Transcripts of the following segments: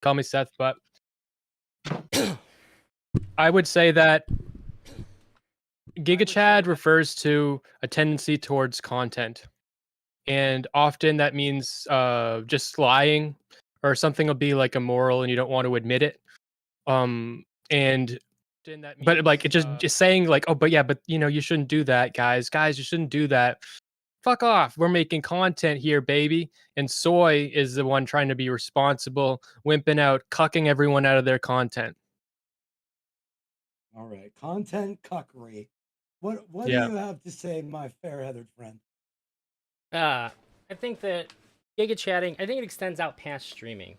call me Seth, but I would say that Gigachad refers to a tendency towards content. And often that means just lying or something will be like immoral and you don't want to admit it. And but like it just saying like, oh, but yeah, but you know, you shouldn't do that, guys, you shouldn't do that. Fuck off. We're making content here, baby. And Soy is the one trying to be responsible, wimping out, cucking everyone out of their content. All right, content cuckery. What do Yeah. you have to say, my fair-headed friend? I think that Gigachadding, I think it extends out past streaming.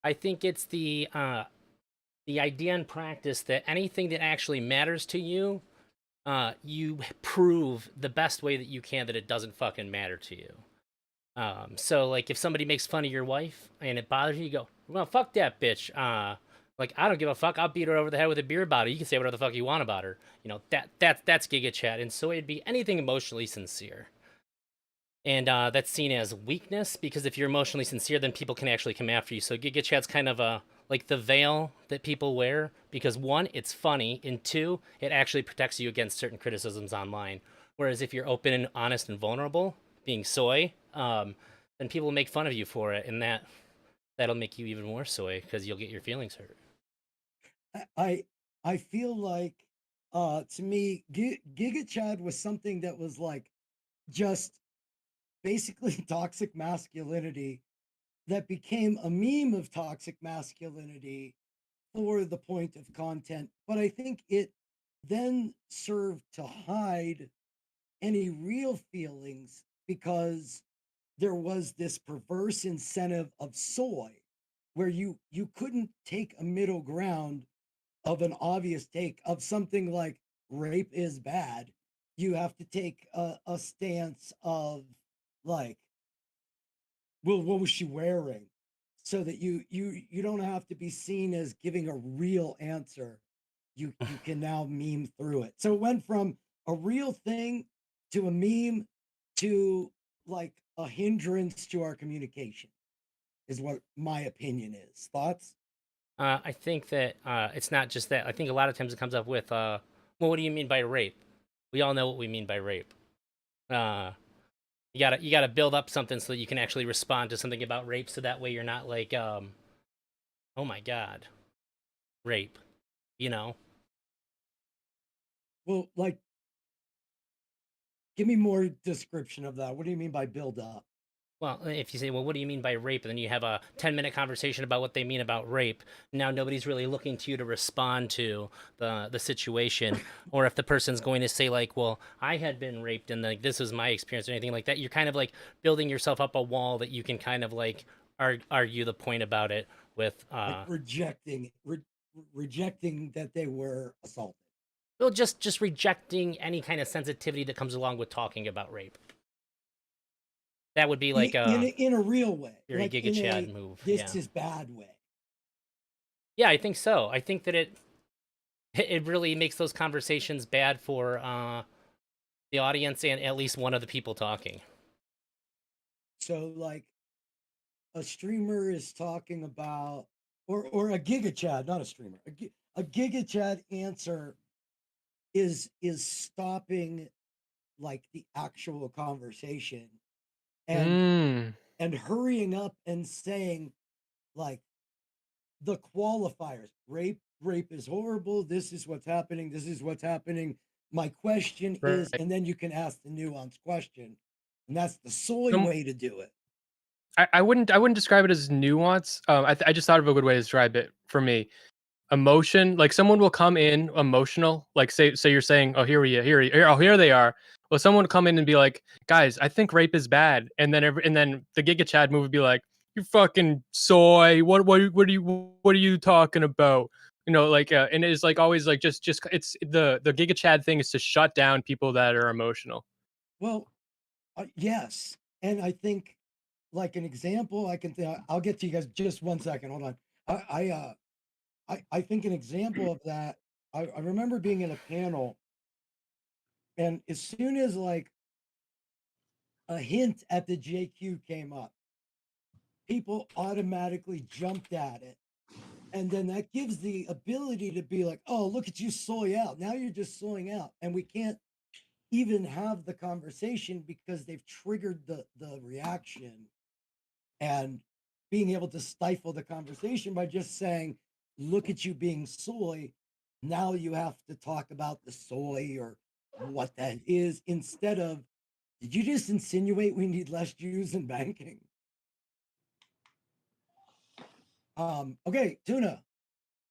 I think it's the idea and practice that anything that actually matters to you, you prove the best way that you can that it doesn't fucking matter to you. So like if somebody makes fun of your wife and it bothers you, you go, well, fuck that bitch. Like I don't give a fuck. I'll beat her over the head with a beer bottle. You can say whatever the fuck you want about her. You know that's Giga Chat, and so it'd be anything emotionally sincere. And that's seen as weakness because if you're emotionally sincere, then people can actually come after you. So Giga Chat's kind of a like the veil that people wear because one, it's funny, and two, it actually protects you against certain criticisms online. Whereas if you're open and honest and vulnerable, being soy, then people will make fun of you for it, and that'll make you even more soy because you'll get your feelings hurt. I feel like to me, Giga Chad was something that was like just basically toxic masculinity that became a meme of toxic masculinity for the point of content. But I think it then served to hide any real feelings because there was this perverse incentive of soy where you couldn't take a middle ground of an obvious take of something like rape is bad. You have to take a stance of like, well, what was she wearing? So that you don't have to be seen as giving a real answer. You can now meme through it. So it went from a real thing to a meme to like a hindrance to our communication is what my opinion is. Thoughts? I think that it's not just that. I think a lot of times it comes up with, well, what do you mean by rape? We all know what we mean by rape. Uh, you gotta build up something so that you can actually respond to something about rape, so that way you're not like, oh my god, rape, you know. Well, like, give me more description of that. What do you mean by build up? Well, if you say, well, what do you mean by rape? And then you have a 10-minute conversation about what they mean about rape. Now nobody's really looking to you to respond to the situation. Or if the person's going to say, like, well, I had been raped and like this was my experience or anything like that, you're kind of like building yourself up a wall that you can kind of like argue the point about it with Like rejecting that they were assaulted. well, just rejecting any kind of sensitivity that comes along with talking about rape. That would be like a In a real way, very like Giga in Chad a move. this Yeah. is bad way. Yeah, I think so. I think that it really makes those conversations bad for the audience and at least one of the people talking. So like a streamer is talking about or a giga chad, not a streamer. A giga chad answer is stopping like the actual conversation and Mm. and hurrying up and saying like the qualifiers. Rape is horrible. This is what's happening. This is what's happening. My question is, Right. and then you can ask the nuanced question. And that's the soy Um, way to do it. I wouldn't describe it as nuance. I just thought of a good way to describe it for me. Emotion, like someone will come in emotional, like say you're saying, oh here they are. Well, someone would come in and be like, guys, I think rape is bad, and then the Giga Chad move would be like, you fucking soy, what are you talking about? You know, like and it's like always like just it's the Giga Chad thing is to shut down people that are emotional. Well, yes. And I think like an example, I'll get to you guys just 1 second. Hold on. I think an example of that, I remember being in a panel and as soon as like a hint at the JQ came up, people automatically jumped at it And then that gives the ability to be like, oh, look at you soy out. Now you're just soying out. And we can't even have the conversation because they've triggered the reaction, and being able to stifle the conversation by just saying, look at you being soy. Now you have to talk about the soy or what that is, instead of, did you just insinuate we need less Jews in banking? Okay, Tuna,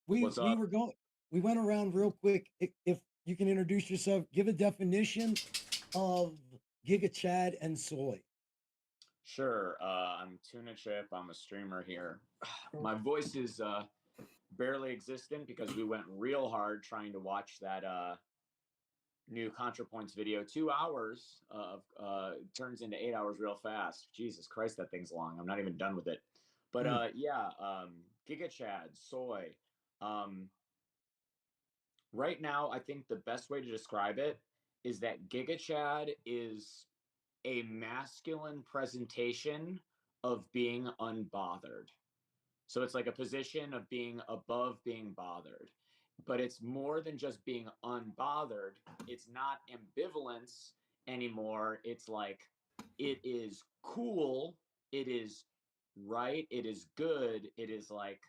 What's we up? were going, we went around real quick. If you can introduce yourself, give a definition of Gigachad and soy. Sure. I'm Tuna Chip. I'm a streamer here. My voice is barely existent because we went real hard trying to watch that new ContraPoints video. 2 hours of turns into 8 hours real fast. Jesus Christ, that thing's long. I'm not even done with it. But yeah, Gigachads, soy. Um, right now, I think the best way to describe it is that Gigachad is a masculine presentation of being unbothered. So it's like a position of being above being bothered. But it's more than just being unbothered. It's not ambivalence anymore. It's like it is cool. It is right. It is good. It is like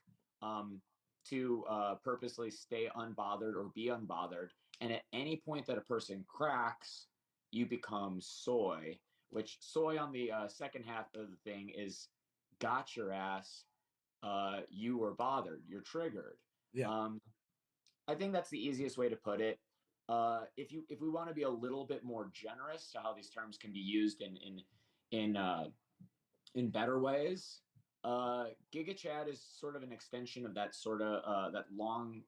to purposely stay unbothered or be unbothered. And at any point that a person cracks, you become soy, which soy on the second half of the thing is got your ass. You were bothered. You're triggered. Yeah. I think that's the easiest way to put it. If we want to be a little bit more generous to how these terms can be used in better ways, GigaChad is sort of an extension of that sort of that long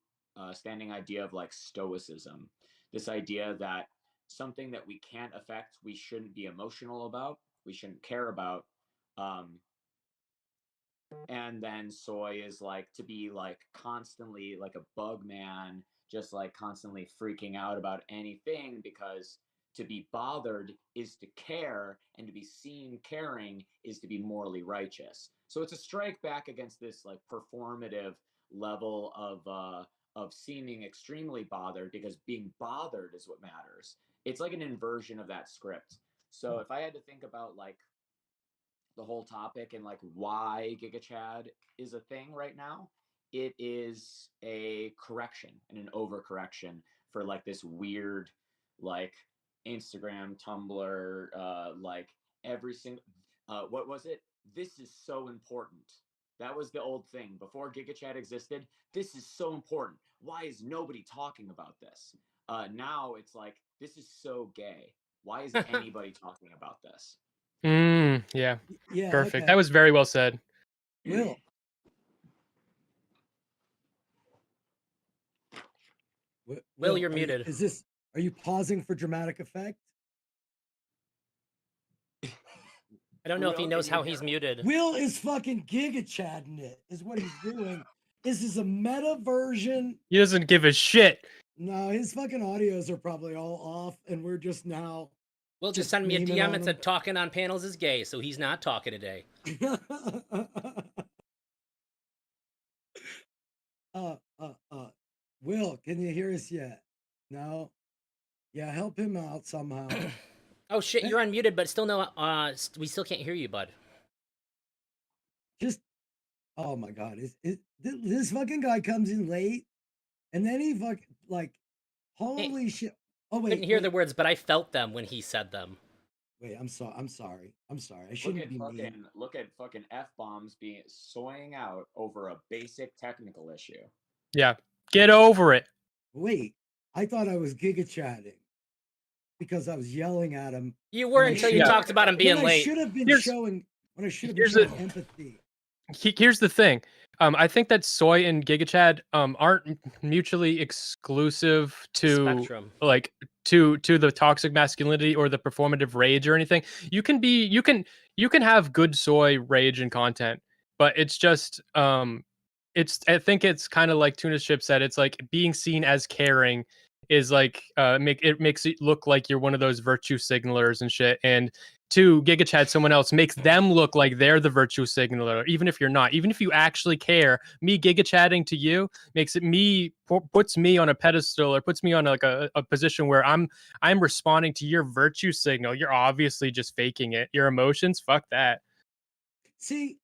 standing idea of like stoicism. This idea that something that we can't affect, we shouldn't be emotional about, we shouldn't care about. And then soy is like to be like constantly like a bug man, just like constantly freaking out about anything, because to be bothered is to care, and to be seen caring is to be morally righteous. So it's a strike back against this like performative level of seeming extremely bothered, because being bothered is what matters. It's like an inversion of that script. So if I had to think about like the whole topic and like why GigaChad is a thing right now, it is a correction and an overcorrection for like this weird, like Instagram, Tumblr, like every single, what was it? This is so important. That was the old thing before GigaChad existed. This is so important. Why is nobody talking about this? Now it's like, this is so gay. Why is anybody talking about this? Yeah. Yeah. Perfect. Okay. That was very well said. Will. Will, you're are muted. Are you pausing for dramatic effect? I don't know if he Will, knows can you how hear he's us? muted. Will is fucking gigachadding it, is what he's doing. This is a meta version. He doesn't give a shit. No, his fucking audios are probably all off, and we're just now. Will just send me a memeing DM on and said talking on panels is gay, so he's not talking today. him. Will, can you hear us yet? No. Yeah, help him out somehow. Oh shit, you're unmuted, but still no. We still can't hear you, bud. Just, oh my god, this fucking guy comes in late, and then he like, holy shit. Oh wait, Couldn't hear the words, but I felt them when he said them. Wait, I'm sorry. I shouldn't be mean. Look at fucking F bombs being soying out over a basic technical issue. Yeah. Get over it. Wait, I thought I was gigachadding because I was yelling at him. You were until you talked about him being late. I should have been Here's- showing empathy. Here's the thing. I think that soy and GigaChad aren't mutually exclusive to Spectrum. like to the toxic masculinity or the performative rage or anything. You can have good soy rage and content, but it's just I think it's kind of like Tuna Chip said, it's like being seen as caring is like makes it look like you're one of those virtue signalers and shit. And to Gigachad someone else makes them look like they're the virtue signaler, even if you're not. Even if you actually care, me Gigachadding to you makes it puts me on a pedestal or puts me on like a position where I'm responding to your virtue signal. You're obviously just faking it. Your emotions, fuck that. See,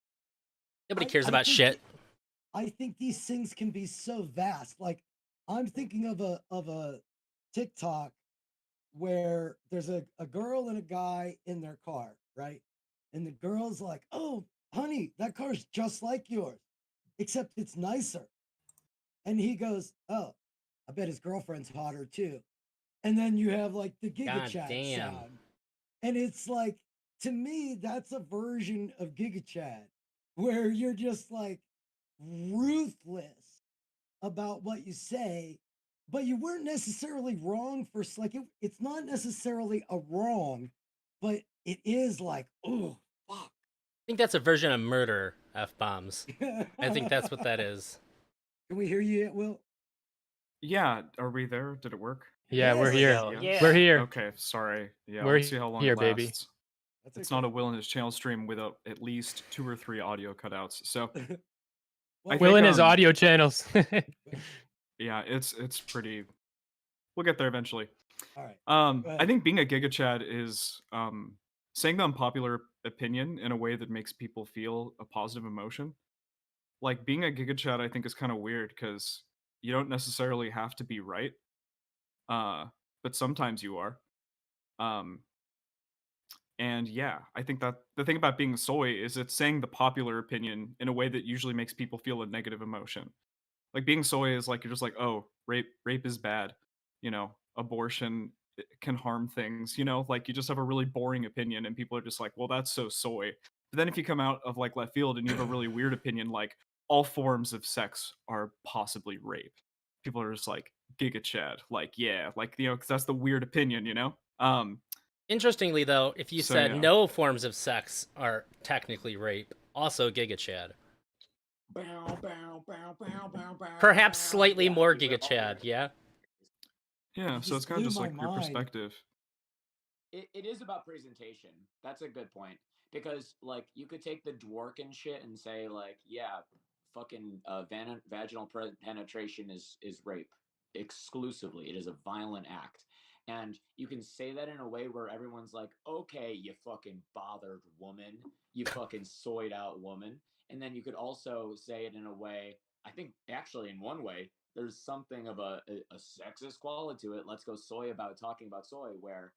Nobody I- cares I about think shit. I think these things can be so vast. Like I'm thinking of a TikTok where there's a girl and a guy in their car, right? And the girl's like, "Oh, honey, that car's just like yours, except it's nicer." And he goes, "Oh, I bet his girlfriend's hotter too." And then you have like the God Gigachat damn. sound. And it's like, to me, that's a version of Gigachad where you're just like ruthless about what you say, but you weren't necessarily wrong for like it's not necessarily a wrong, but it is like, oh fuck. I think that's a version of murder, F-bombs. I think that's what that Can is. we hear you yet, Will? Yeah, are we there? Did it work? Yeah, we're Yes. here. Go. Yes? Yeah. We're here. Okay, sorry. Yeah, We're let's see how long here, it baby. lasts. That's It's okay. not a Will in his channel stream without at least 2 or 3 audio cutouts. So Well, I Will think, in his audio channels. yeah, it's pretty. We'll get there eventually. all right. Go I ahead. think being a Gigachad is saying the unpopular opinion in a way that makes people feel a positive emotion. Like being a Gigachad, I think is kind of weird because you don't necessarily have to be right, but sometimes you are. Um, and yeah, I think that the thing about being soy is it's saying the popular opinion in a way that usually makes people feel a negative emotion. Like being soy is like you're just like, oh, rape is bad, abortion can harm things, like you just have a really boring opinion and people are just like, well, that's so soy. But then if you come out of like left field and you have a really weird opinion like all forms of sex are possibly rape, people are just like Gigachad, like yeah, like because that's the weird opinion, Interestingly, though, if you So, said yeah. no forms of sex are technically rape, also Gigachad. Perhaps slightly more Gigachad, yeah? Yeah, You so it's just kind of blew just my like your mind. perspective. It is about presentation. That's a good point because like you could take the Dworkin shit and say like, yeah, fucking vaginal penetration is rape exclusively. It is a violent act, and you can say that in a way where everyone's like, okay, you fucking bothered woman, you fucking soyed out woman, and then you could also say it in a way. I think actually in one way. There's something of a sexist quality to it. Let's go soy about talking about soy, where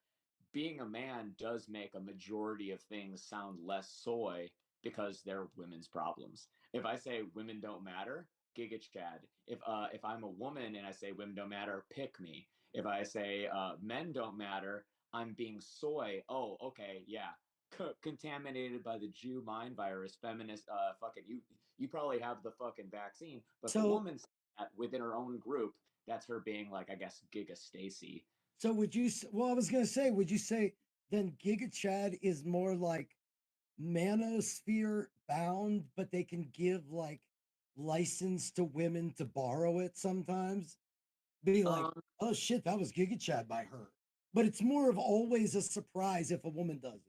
being a man does make a majority of things sound less soy because they're women's problems. If I say women don't matter, Giga Chad. If I'm a woman and I say women don't matter, pick me. If I say men don't matter, I'm being soy. Oh, okay, yeah. Contaminated by the Jew mind virus, feminist. Fucking you. You probably have the fucking vaccine, but if a So woman says that within her own group, that's her being like, I guess, Giga Stacy. so would you well, I was gonna say, would you say then Gigachad is more like manosphere bound, but they can give like license to women to borrow it sometimes? Be like, Um, oh shit, that was Gigachad by her. But it's more of always a surprise if a woman does it.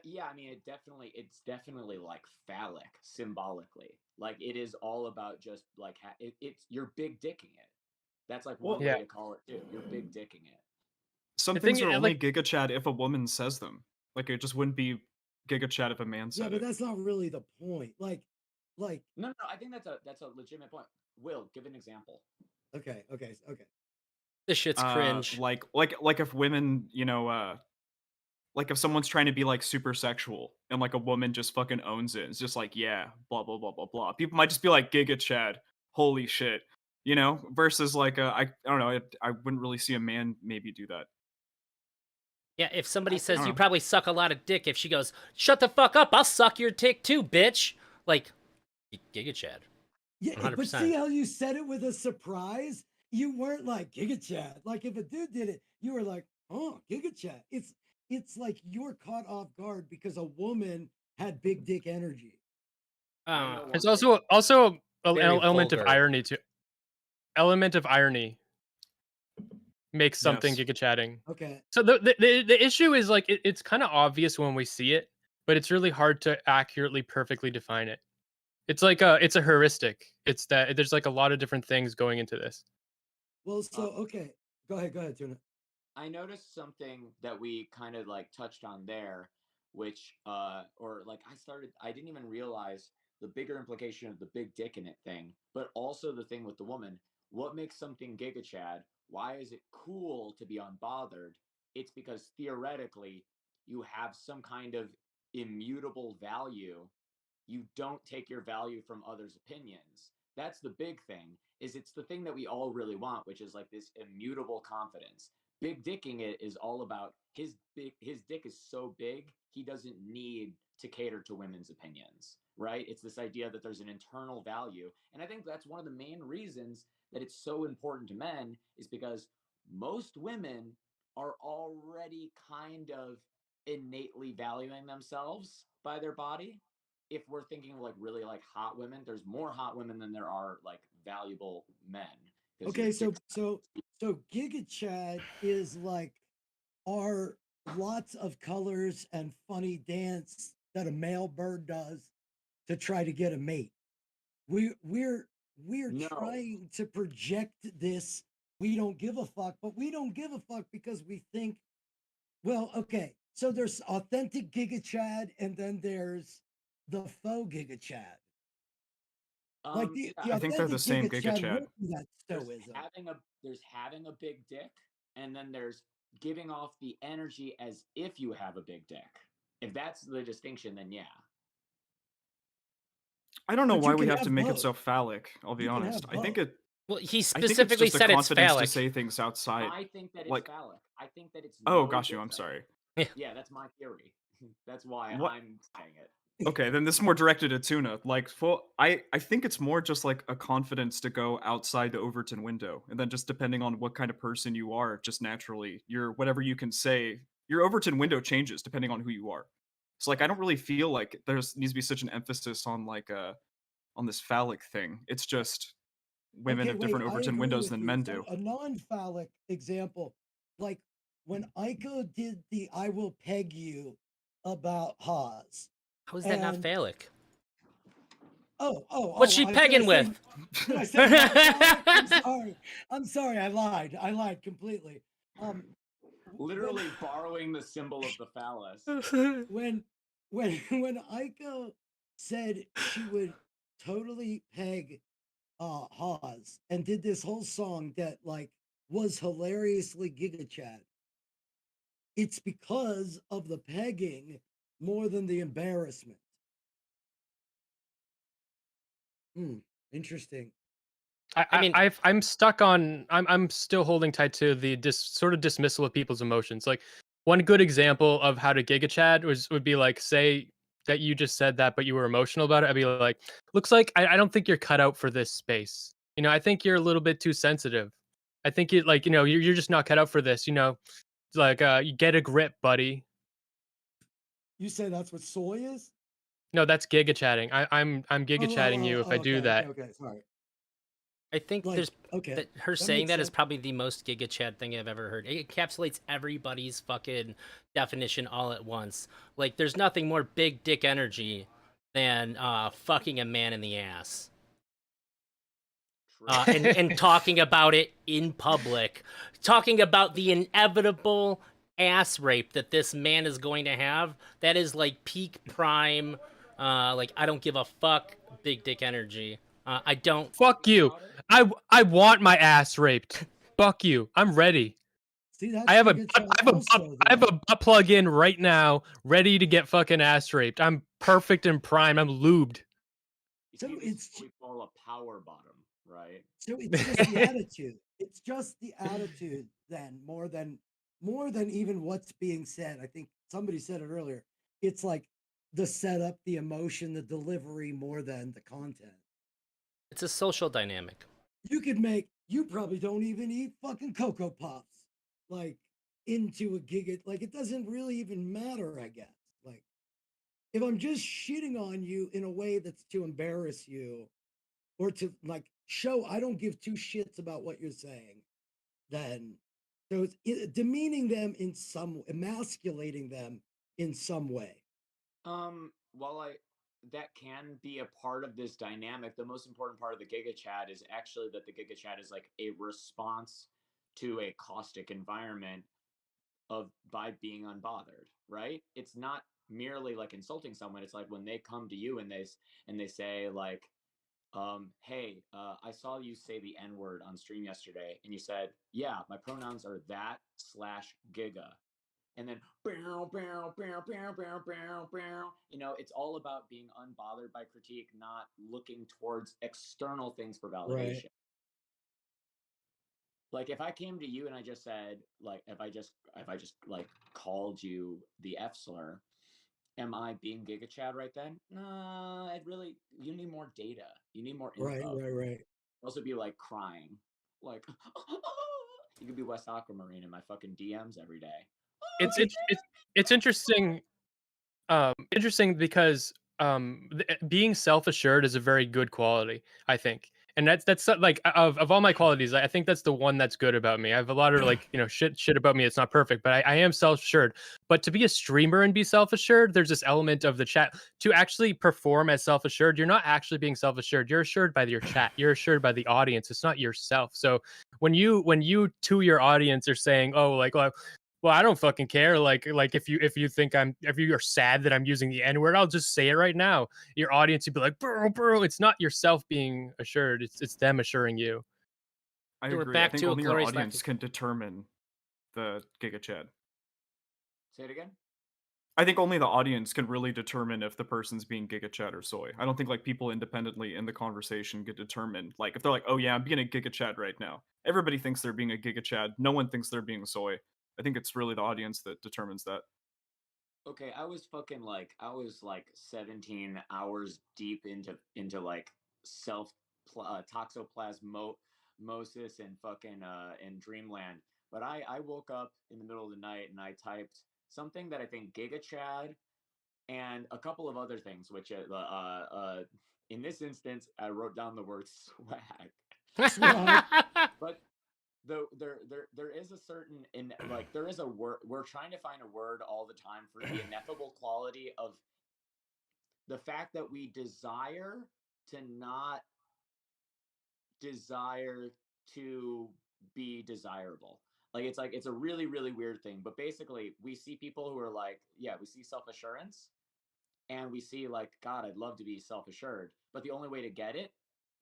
yeah, I mean, it's definitely like phallic symbolically. Like it is all about just like it's you're big dicking it. That's like Well, one Yeah. way to call it too. You're big dicking it. some The things thing, are only like, Gigachad if a woman says them. Like it just wouldn't be Gigachad if a man Yeah, said but it. that's not really the point. Like, No, no, I think that's a legitimate point. Will give an example. okay, okay, okay. This shit's cringe. Like if women, like if someone's trying to be like super sexual and like a woman just fucking owns it. It's just like, yeah, blah blah blah blah blah. People might just be like Gigachad, holy shit, versus like I don't know, I wouldn't really see a man maybe do that. Yeah, if somebody I says think- you probably suck a lot of dick, if she goes, shut the fuck up, I'll suck your dick too, bitch. Like, Gigachad. Yeah, 100%. but see how you said it with a surprise? You weren't like Gigachad. Like if a dude did it, you were like, oh, Gigachad. It's like you were caught off guard because a woman had big dick energy. I know one there's thing. also an Very element of vulgar. irony to element of irony. makes something Yes. Gigachadding. Okay. So the issue is like it's kind of obvious when we see it, but it's really hard to accurately, perfectly define it. It's like it's a heuristic. It's that there's like a lot of different things going into this. Well, Uh, so okay. Go ahead, Tuna. I noticed something that we kind of like touched on there, which or like I didn't even realize the bigger implication of the big dick in it thing, but also the thing with the woman. What makes something Giga Chad? Why is it cool to be unbothered? It's because theoretically you have some kind of immutable value. You don't take your value from others' opinions. That's the big thing. Is it's the thing that we all really want, which is like this immutable confidence. Big dicking it is all about his dick is so big he doesn't need to cater to women's opinions, right? It's this idea that there's an internal value, and I think that's one of the main reasons that it's so important to men is because most women are already kind of innately valuing themselves by their body. If we're thinking of like really like hot women, there's more hot women than there are like valuable men because your Okay, dick. so Giga Chad is like are lots of colors and funny dance that a male bird does to try to get a mate. We're No, trying to project this. We don't give a fuck, but we don't give a fuck because we think, well, okay. So there's authentic Giga Chad, and then there's the faux Giga Chad. Like yeah, the I think they're the authentic same Giga Giga Chad Chad. won't do that there's stoicism. having a big dick, and then there's giving off the energy as if you have a big dick. If that's the distinction, then yeah. I don't know But why you we can have to have make it both. so phallic, I'll be You can honest. have both. Well, he I think it's specifically just a said it's confidence to phallic. say things outside. I think that it's Like, phallic. I think that it's oh, no got you. I'm different. sorry. Yeah, that's my theory. That's why What? I'm saying it. Okay, then this is more directed at Tuna. Like, I think it's more just like a confidence to go outside the Overton window, and then just depending on what kind of person you are, just naturally, your whatever you can say, your Overton window changes depending on who you are. So, like, I don't really feel like there's needs to be such an emphasis on like on this phallic thing. It's just women Okay, have wait, different I Overton agree windows with than you. men So do. a non-phallic example, like when Aiko did the "I will peg you" about Haas, How is that not and phallic? oh, What's she pegging with? did I say non-phallic? I'm sorry, I lied completely. Um, when Literally borrowing the symbol of the phallus. when when Aiko said she would totally peg Hawes and did this whole song that like was hilariously Giga Chad. It's because of the pegging more than the embarrassment. Hmm, interesting. I mean, I'm stuck on. I'm still holding tight to the sort of dismissal of people's emotions. Like one good example of how to Giga Chad would be like say that you just said that, but you were emotional about it. I'd be like, looks like I don't think you're cut out for this space. You know, I think you're a little bit too sensitive. I think you like, you know, you're just not cut out for this. You know, like you get a grip, buddy. You say that's what soy is? No, that's Giga Chatting. I'm Giga Chatting you if I do that. okay. Sorry. I think Like, there's okay, that her that saying makes that is sense. probably the most Giga Chad thing I've ever heard. It encapsulates everybody's fucking definition all at once. Like, there's nothing more big dick energy than fucking a man in the ass. True. And talking about it in public, talking about the inevitable ass rape that this man is going to have. That is like peak prime, like I don't give a fuck, big dick energy. I don't. Fuck you. About it. I want my ass raped. Fuck you. I'm ready. See, I that's have a Giga I Chad have a also, I have though. a butt plug in right now, ready to get fucking ass raped. I'm perfect and prime. I'm lubed. You So see, this is what we call a power bottom, right? it's just the attitude. It's just the attitude then more than even what's being said. I think somebody said it earlier. It's like the setup, the emotion, the delivery more than the content. It's a social dynamic. You probably don't even eat fucking Cocoa Pops like into a giga. Like it doesn't really even matter, I guess. Like if I'm just shitting on you in a way that's to embarrass you or to like show I don't give two shits about what you're saying, then So it's demeaning them in some, emasculating them in some way. While I that can be a part of this dynamic, the most important part of the Giga Chat is actually that the Giga Chat is like a response to a caustic environment of by being unbothered, right? It's not merely like insulting someone. It's like when they come to you and they say like, hey, I saw you say the N word on stream yesterday, and you said, yeah, my pronouns are that slash giga, and then bow, bow, bow, bow, bow, bow, bow. It's all about being unbothered by critique, not looking towards external things for Right. validation. Like if I came to you and I just said, like, if I just like called you the F slur, am I being Giga Chad right then? No, I'd really. You need more data. You need more Right. info. Right. Right. Also, be like crying, like you could be West Aquamarine in my fucking DMs every day. It's Okay. it's it's it's interesting because being self-assured is a very good quality, I think. And like of all my qualities, I think that's the one that's good about me. I have a lot of like, shit about me. It's not perfect, but I am self-assured. But to be a streamer and be self-assured, there's this element of the chat to actually perform as self-assured. You're not actually being self-assured. You're assured by your chat. You're assured by the audience. It's not yourself. So when you to your audience are saying, oh, like, well, I don't fucking care. Like if you are sad that I'm using the N word, I'll just say it right now. Your audience would be like, bro. It's not yourself being assured. It's them assuring you. I So we're agree. I back think to a only your glorious lack audience of. can determine the Giga Chad. Say it again. I think only the audience can really determine if the person's being Giga Chad or soy. I don't think like people independently in the conversation get determined. Like if they're like, oh yeah, I'm being a Giga Chad right now. Everybody thinks they're being a Giga Chad. No one thinks they're being soy. I think it's really the audience that determines that. Okay, I was like 17 hours deep into like self toxoplasmosis and fucking in dreamland. But I woke up in the middle of the night and I typed something that I think Giga Chad and a couple of other things, which in this instance I wrote down the word swag. Swag. But there is a certain in like there is a word we're trying to find a word all the time for the ineffable quality of the fact that we desire to not desire to be desirable. Like it's a really really weird thing, but basically we see people who are like, yeah, we see self-assurance and we see like, god, I'd love to be self-assured, but the only way to get it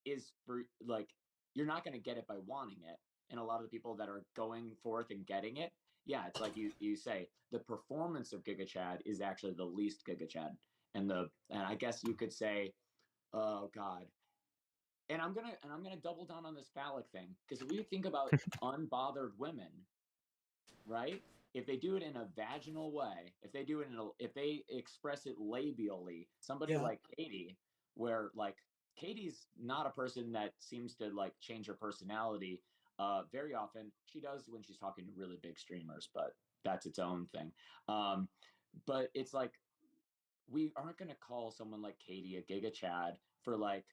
is for like, you're not going to get it by wanting it. And a lot of the people that are going forth and getting it, yeah, it's like you say the performance of Giga Chad is actually the least Giga Chad. And I guess you could say, oh god, and I'm gonna double down on this phallic thing, because if we think about unbothered women, right? If they do it in a vaginal way, if they express it labially, somebody Yeah. like Katie, where like Katie's not a person that seems to like change her personality very often. She does when she's talking to really big streamers, but that's its own thing. Um, but it's like we aren't going to call someone like Katie a Giga Chad for like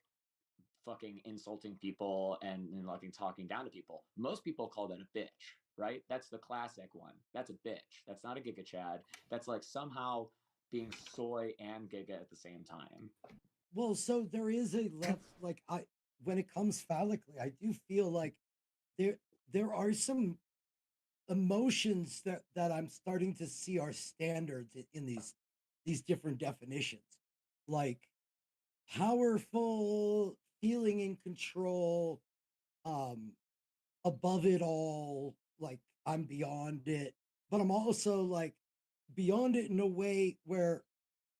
fucking insulting people and like talking down to people. Most people call that a bitch, right? That's the classic one. That's a bitch. That's not a Giga Chad. That's like somehow being soy and Giga at the same time. Well, so there is a level, like when it comes phallically, I do feel like there there are some emotions that I'm starting to see are standards in these different definitions, like powerful, feeling in control, um, above it all, like I'm beyond it, but I'm also like beyond it in a way where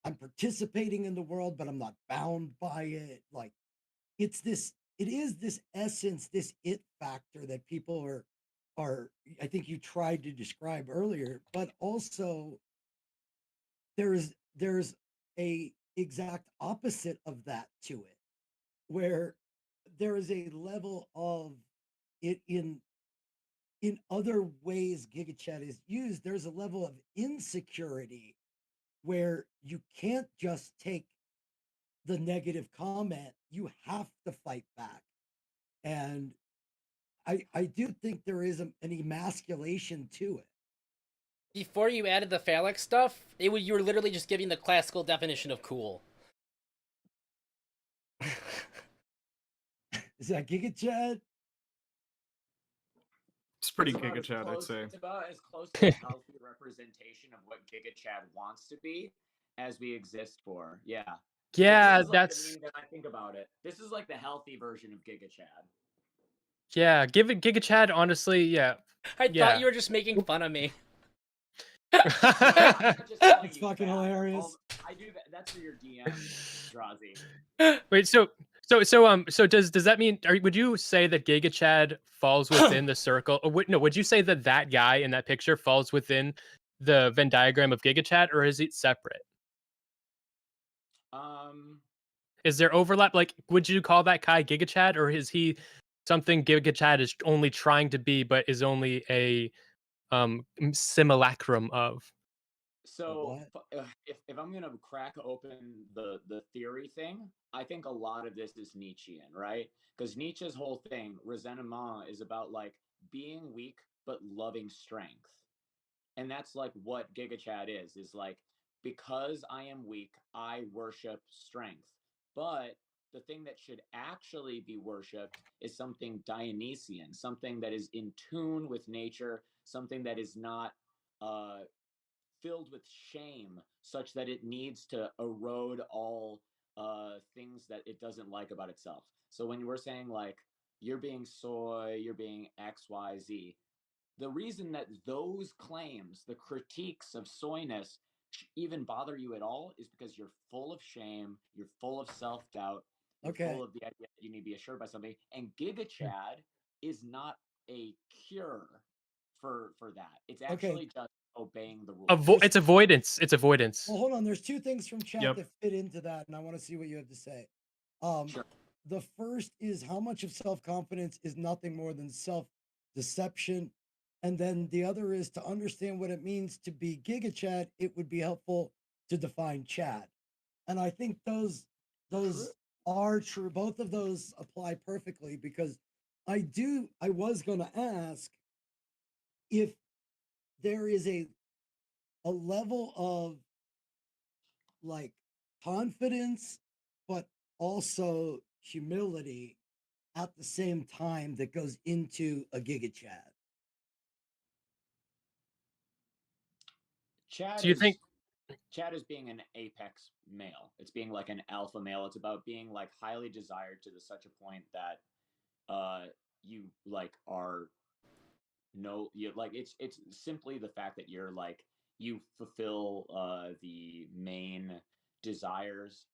I'm participating in the world, but I'm not bound by it. Like it is this essence, this it factor that people are I think you tried to describe earlier, but also there's a exact opposite of that to it, where there is a level of it in other ways GigaChat is used. There's a level of insecurity where you can't just take the negative comment, you have to fight back. And I do think there is an emasculation to it. Before you added the phallic stuff, you were literally just giving the classical definition of cool. Is that Gigachad? It's pretty It's about as Gigachad, I'd close. say. It's about as close to a healthy representation of what Gigachad wants to be as we exist for. Yeah. Yeah, This is like that's the me that I think about it. This is like the healthy version of Gigachad. yeah. Give it Gigachad. Honestly, yeah, I thought yeah. you were just making fun of me. I'm not just calling It's you fucking fat. hilarious. I do that. That's for your DMs, Drazi. Wait, so does that mean? Would you say that Gigachad falls within the circle? Or no, would you say that that guy in that picture falls within the Venn diagram of Gigachad, or is it separate? Is there overlap? Like, would you call that guy Gigachad, or is he something Gigachad is only trying to be, but is only a simulacrum of? So What? if I'm gonna crack open the theory thing, I think a lot of this is Nietzschean, right? Because Nietzsche's whole thing, resentment, is about like being weak but loving strength. And that's like what Gigachad is like, because I am weak, I worship strength. But the thing that should actually be worshipped is something Dionysian, something that is in tune with nature, something that is not uh filled with shame such that it needs to erode all things that it doesn't like about itself. So when we're saying like you're being soy, you're being XYZ, the reason that those claims, the critiques of soyness, even bother you at all is because you're full of shame, you're full of self doubt, you're full Okay. of the idea that you need to be assured by somebody. And Gigachad is not a cure for that. It's Okay. actually just obeying the rules. It's avoidance. It's avoidance. Well, hold on. There's two things from chat Yep. that fit into that, and I want to see what you have to say. Sure. The first is how much of self-confidence is nothing more than self-deception. And then the other is to understand what it means to be Gigachad, it would be helpful to define Chad. And I think those are true. Both of those apply perfectly because I was gonna ask if there is a level of like confidence, but also humility at the same time that goes into a Gigachad. Chad So you think? is Chad is being an apex male. It's being like an alpha male. It's about being like highly desired to such a point that you like are no you like it's simply the fact that you're like you fulfill the main desires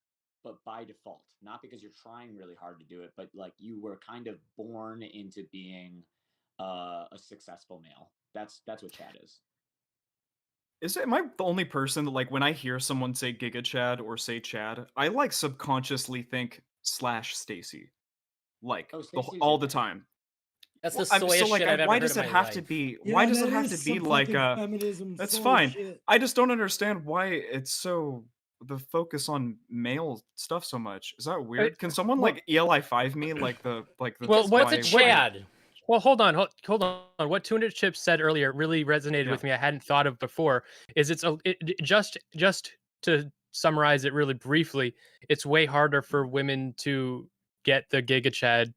but by default, not because you're trying really hard to do it, but like you were kind of born into being a successful male. That's what Chad is. Am I the only person that, like, when I hear someone say Giga Chad or say Chad, I like subconsciously think slash Stacy, like Oh, all your the thing. time. That's the I'm so soyest like, shit I've ever why heard does in it my have to life. be? Why Yeah, does that it have is to be some like fucking feminism That's soy fine. shit. I just don't understand why it's so the focus on male stuff so much. Is that weird? Can someone Well, like ELI5 me like the Because what's what's a why? Chad? well, hold on. What Tuna Chips said earlier really resonated Yeah. with me. I hadn't thought of before. Is just to summarize it really briefly, it's way harder for women to get the Gigachad.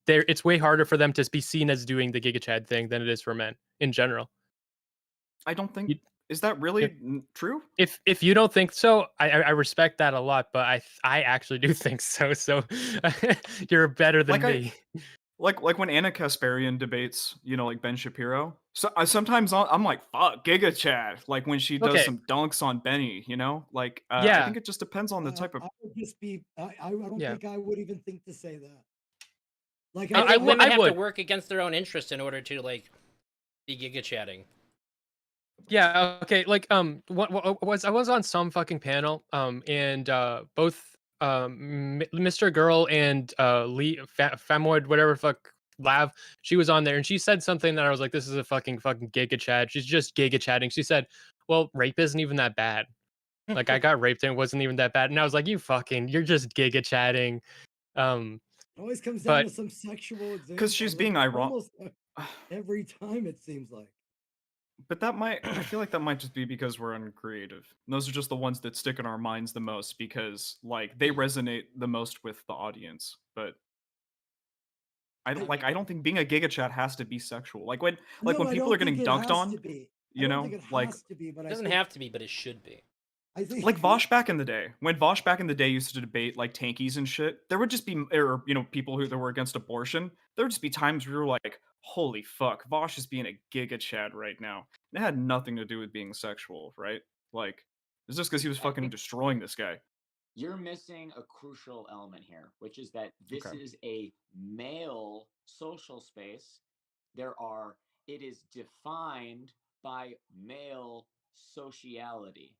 It's way harder for them to be seen as doing the Gigachad thing than it is for men in general. I don't think You- is that really true? If you don't think so, I respect that a lot, but I actually do think so. So you're better than Like me. like when Anna Kasparian debates, like Ben Shapiro. So sometimes I'm like, fuck, Giga Chad. Like when she does Okay. some dunks on Benny, Like I Yeah. think it just depends on the type of. I would just be. I don't Yeah. think I would even think to say that. Like I think women I have to would. work against their own interest in order to like be giga chatting. Yeah. Okay. Like what was I was on some fucking panel and both Mr. Girl and Lee Famoid whatever fuck Lav, she was on there and she said something that I was like, this is a fucking giga chat. She's just giga chatting. She said, well, rape isn't even that bad. Like I got raped and it wasn't even that bad. And I was like, you're just giga chatting. It always comes down But to some sexual example. Because she's like, being ironic. almost every time, it seems like. But I feel like that might just be because we're uncreative. And those are just the ones that stick in our minds the most because, like, they resonate the most with the audience. But I don't think being a Gigachad has to be sexual. Like when No, I people are don't think getting it dunked has on, to be. I you don't know, think it like has to be, but It I doesn't think have to be, but it should be. I think like Vosh back in the day. When Vosh back in the day used to debate like tankies and shit, there would just be or people who that were against abortion. There would just be times where we were like, holy fuck, Vosh is being a Gigachad right now. And it had nothing to do with being sexual, right? Like it's just because he was I fucking think destroying this guy. you're missing a crucial element here, which is that this Okay. is a male social space. It is defined by male sociality.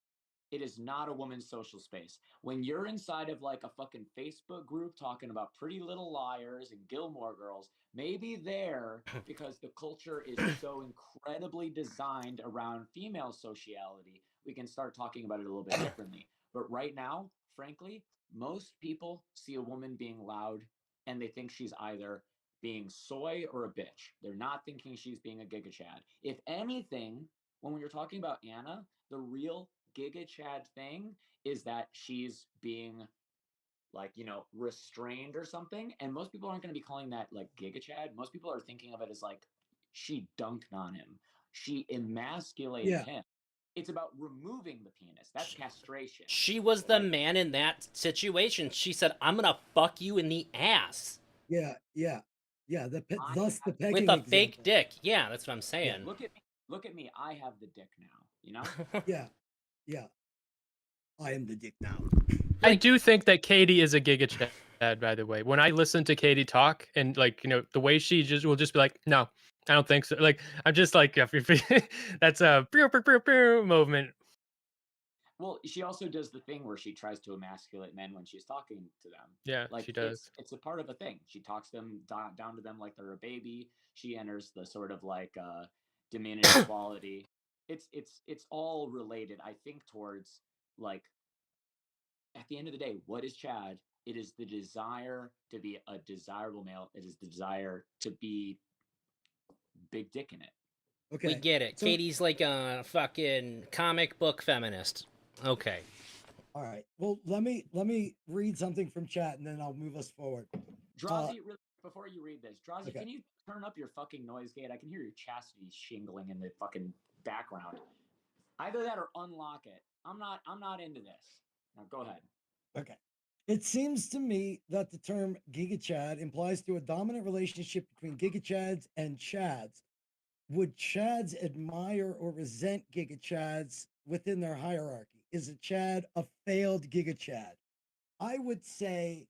It is not a woman's social space. When you're inside of like a fucking Facebook group talking about Pretty Little Liars and Gilmore Girls, maybe there, because the culture is so incredibly designed around female sociality, we can start talking about it a little bit differently. But right now, frankly, most people see a woman being loud and they think she's either being soy or a bitch. They're not thinking she's being a gigachad. If anything, when we are talking about Anna, the real gigachad thing is that she's being like, restrained or something. And most people aren't going to be calling that like gigachad. Most people are thinking of it as like she dunked on him. She emasculated yeah, him. It's about removing the penis. That's castration. She was the Right? man in that situation. She said, "I'm gonna fuck you in the ass yeah, yeah, yeah. I Thus the have with pegging a fake example. dick." Yeah, that's what I'm Yeah, saying. look at me. Look at me. I have the dick now. yeah, yeah. I am the dick now. I Like, do think that Katie is a Gigachad, by the way. When I listen to Katie talk and like, the way she just will just be like, no, I don't think so. Like, I'm just like, that's a movement. Well, she also does the thing where she tries to emasculate men when she's talking to them. Yeah, Like she does. it's a part of a thing. She talks them down to them like they're a baby. She enters the sort of like diminished quality. It's all related, I think, towards like at the end of the day, what is Chad? It is the desire to be a desirable male. It is the desire to be big dick in it. we Okay, get it. so Katie's like a fucking comic book feminist. Okay. all right. Well, let me read something from chat, and then I'll move us forward. Drazi, really, before you read this, Drazi, Okay. can you turn up your fucking noise gate? I can hear your chastity shingling in the fucking background. Either that or unlock it. I'm not into this. Now go ahead. Okay. It seems to me that the term gigachad implies to a dominant relationship between gigachads and chads. Would chads admire or resent gigachads within their hierarchy? Is a chad a failed gigachad? I would say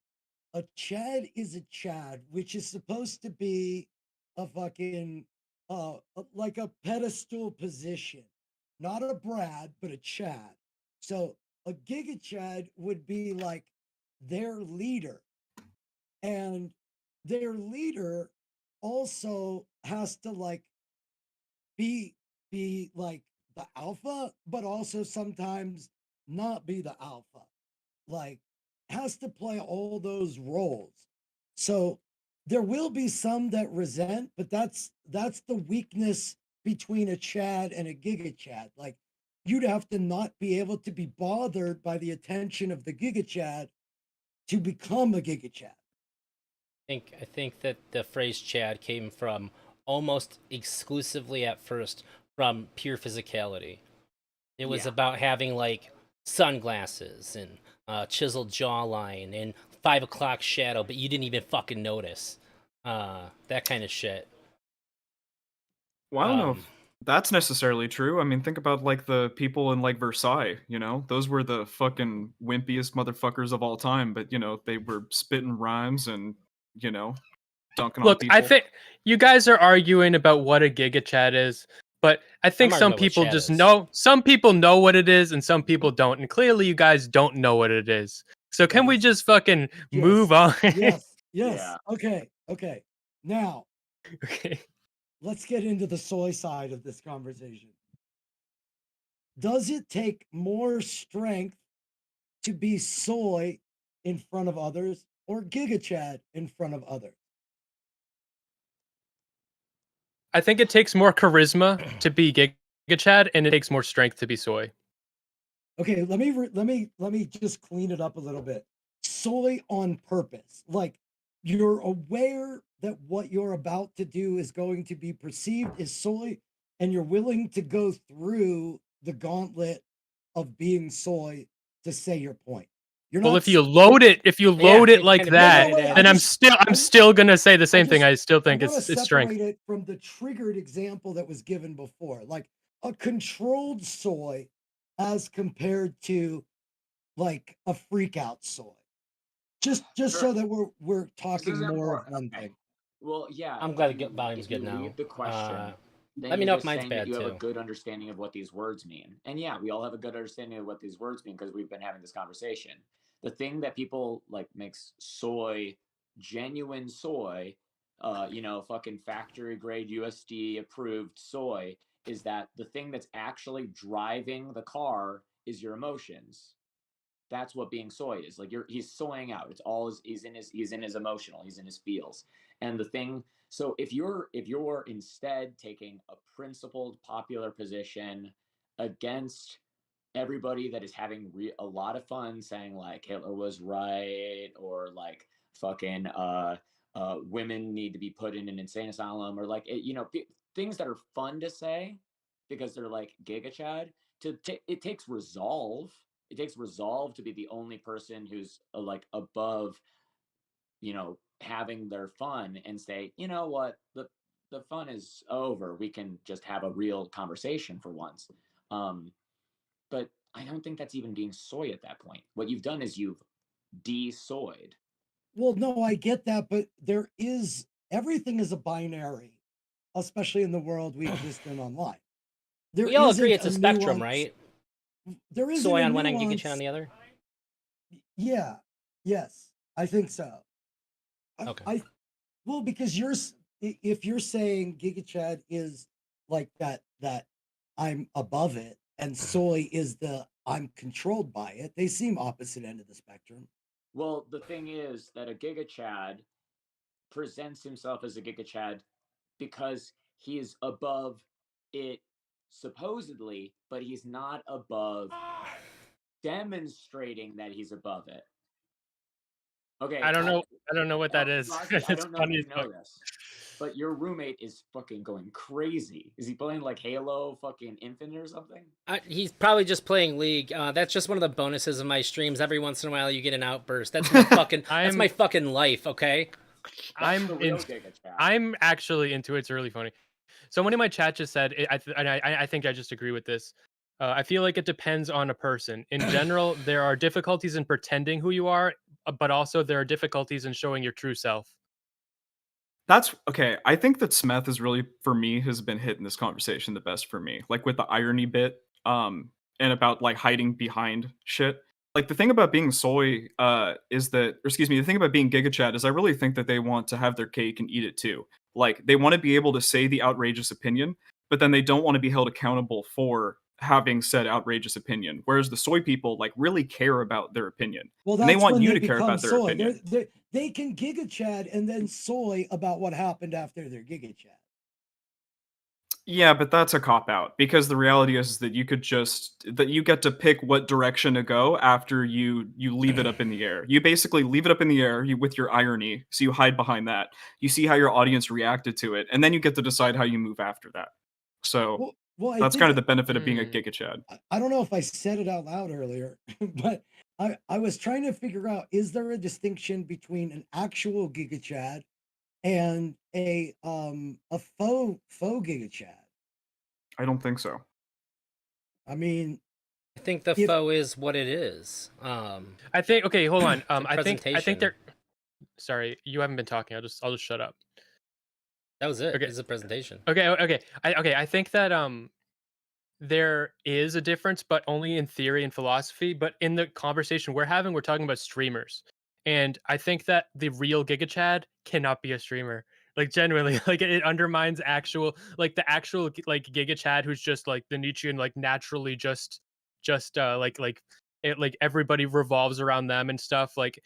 a chad is a chad, which is supposed to be a fucking like a pedestal position, not a Brad, but a chad. So a giga chad would be like their leader, and their leader also has to like be like the alpha, but also sometimes not be the alpha. Like has to play all those roles. So there will be some that resent, but that's the weakness between a Chad and a Giga Chad. Like you'd have to not be able to be bothered by the attention of the Giga Chad to become a Giga Chad. I think that the phrase Chad came from almost exclusively at first from pure physicality. It was Yeah. about having like sunglasses and chiseled jawline and 5 o'clock shadow, but you didn't even fucking notice. That kind of shit. Well, I don't know Um, if that's necessarily true. I mean, think about like the people in like Versailles, those were the fucking wimpiest motherfuckers of all time, but they were spitting rhymes and, you know, dunking on Look, I people. think you guys are arguing about what a Gigachad is, but I think arguing some about what people Chad just is. know. Some people know what it is, and some people don't. And clearly, you guys don't know what it is. So can That we is just fucking yes, move on? yes, Yeah. yes. Okay, okay. Now Okay. let's get into the soy side of this conversation. Does it take more strength to be soy in front of others, or Gigachad in front of others? I think it takes more charisma to be Gigachad, and it takes more strength to be Soy. Okay, let me just clean it up a little bit. Soy on purpose. Like you're aware that what you're about to do is going to be perceived as soy, and you're willing to go through the gauntlet of being soy to say your point. You're Well, not if you load it it like kind of that, pointed at then it. I'm still gonna say the I same thing. just I still I think want to it's strength. separate it from the triggered example that was given before, like a controlled soy as compared to like a freak out soy. Just Sure. so that we're This talking is more of important. one Okay. thing. Well, yeah. I'm If glad the you volume's if you good now. read the question, then Let me you're know if just mine's saying that bad you have a too. good understanding of what these words mean. And yeah, we all have a good understanding of what these words mean because we've been having this conversation. The thing that people like makes soy genuine soy, fucking factory grade USD approved soy is that the thing that's actually driving the car is your emotions. That's what being soy is. Like he's soying out. It's all he's in his emotional, he's in his feels. And the thing, so if you're instead taking a principled popular position against everybody that is having a lot of fun saying like Hitler was right or like fucking women need to be put in an insane asylum or like things that are fun to say because they're like Gigachad. It takes resolve. It takes resolve to be the only person who's like above, having their fun and say, you know what, the fun is over. We can just have a real conversation for once. But I don't think that's even being soy at that point. What you've done is you've de-soyed. Well, no, I get that, but there is everything is a binary, especially in the world we exist in online. There We all agree isn't it's a a spectrum, nuance. right? There isn't Soy a on one end, Gigachan on nuance. the other. Yeah, yes, I think so. Okay. Well, because if you're saying Gigachad is like that I'm above it and soy is the I'm controlled by it, they seem opposite end of the spectrum. Well, the thing is that a Gigachad presents himself as a Gigachad because he is above it supposedly, but he's not above demonstrating that he's above it. Okay, I don't know. I don't know what that is. Roger, I It's don't know if funny as you fuck. know this, but your roommate is fucking going crazy. Is he playing like Halo fucking Infinite or something? He's probably just playing League. That's just one of the bonuses of my streams. Every once in a while, you get an outburst. That's my fucking. That's my fucking life. Okay. That's the real Gigachads. I'm actually into it. It's really funny. Someone in my chat just said, I think I just agree with this. I feel like it depends on a person. In general, there are difficulties in pretending who you are, but also there are difficulties in showing your true self. That's okay. I think that Smeth is really, for me, has been hitting this conversation the best for me. Like with the irony bit, and about like hiding behind shit. Like the thing about being soy, is that, or excuse me, the thing about being Gigachad is I really think that they want to have their cake and eat it too. Like they want to be able to say the outrageous opinion, but then they don't want to be held accountable for having said outrageous opinion. Whereas the soy people like really care about their opinion. Well, And they that's want when you they to care become about their soy. opinion. They can Gigachad and then soy about what happened after their Gigachad. Yeah, but that's a cop out because the reality is that you get to pick what direction to go after you leave it up in the air. You basically leave it up in the air with your irony, so you hide behind that. You see how your audience reacted to it, and then you get to decide how you move after that. So Well, I that's think kind of the benefit of being a Hmm. Gigachad. I don't know if I said it out loud earlier, but I was trying to figure out, is there a distinction between an actual Gigachad and a faux Gigachad? I don't think so. I mean, I think the if foe is what it is. I think. Okay, hold on. It's a I think presentation. they're. Sorry, you haven't been talking. I'll just shut up. That was it. Okay. It's a presentation. Okay. I think that there is a difference, but only in theory and philosophy. But in the conversation we're having, we're talking about streamers. And I think that the real Gigachad cannot be a streamer. Like genuinely, like it undermines the actual like Gigachad who's just like the Nietzschean, like naturally just like it like everybody revolves around them and stuff. Like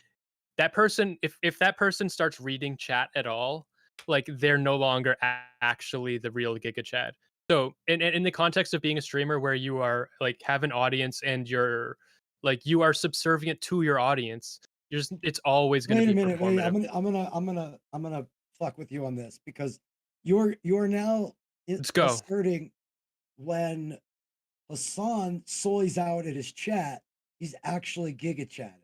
that person, if that person starts reading chat at all, like they're no longer actually the real Gigachad. So in the context of being a streamer where you are like have an audience and you're like you are subservient to your audience, it's always going to Wait a be minute. Wait, performative. I'm gonna fuck with you on this because you're now Let's go. asserting when Hassan soys out at his chat, he's actually giga chatting.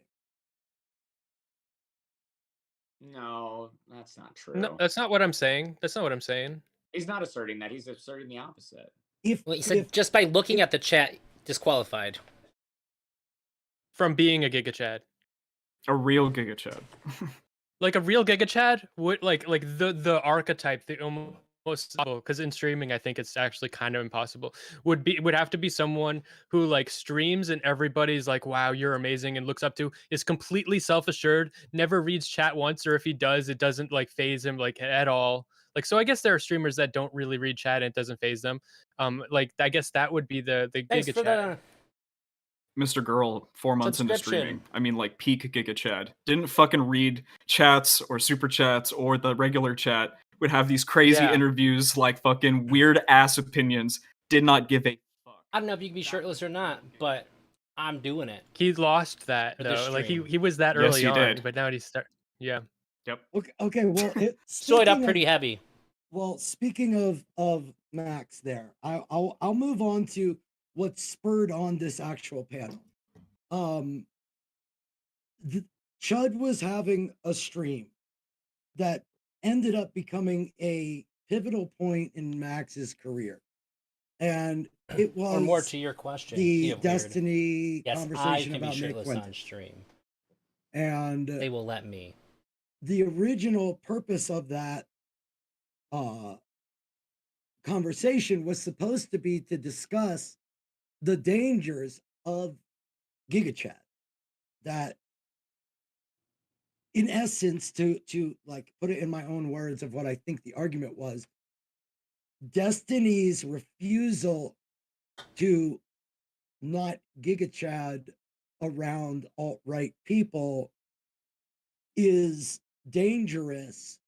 No, that's not true. No, that's not what I'm saying. That's not what I'm saying. He's not asserting that. He's asserting the opposite. Well, he said just by looking at the chat, disqualified. From being a Gigachad. A real Gigachad. Like a real Gigachad would like the archetype, the almost because in streaming I think it's actually kind of impossible. Would have to be someone who like streams and everybody's like, wow, you're amazing, and looks up to, is completely self-assured, never reads chat once, or if he does, it doesn't like phase him like at all. Like, so I guess there are streamers that don't really read chat and it doesn't phase them. Like I guess that would be the Thanks for Gigachad. the Mr. Girl, 4 months into subscription. streaming. I mean, like peak Gigachad. Didn't fucking read chats or super chats or the regular chat. Would have these crazy Yeah. interviews, like fucking weird ass opinions. Did not give a fuck. I don't know if you can be shirtless or not, but I'm doing it. He lost that For the though. Like stream. he was that Yes, early he on, did. but now he's start. Yeah. Yep. Okay, well, Soyed up speaking pretty of, heavy. well, speaking of Max, there, I'll move on to what spurred on this actual panel. Chud was having a stream that ended up becoming a pivotal point in Max's career, and it Or more was to your question. the Get weird. Destiny Yes, I conversation can be about Nick shirtless Quinton. on stream. And They will let me. the original purpose of that conversation was supposed to be to discuss the dangers of Gigachad. That, in essence, to like put it in my own words of what I think the argument was, Destiny's refusal to not Gigachad around alt-right people is dangerous,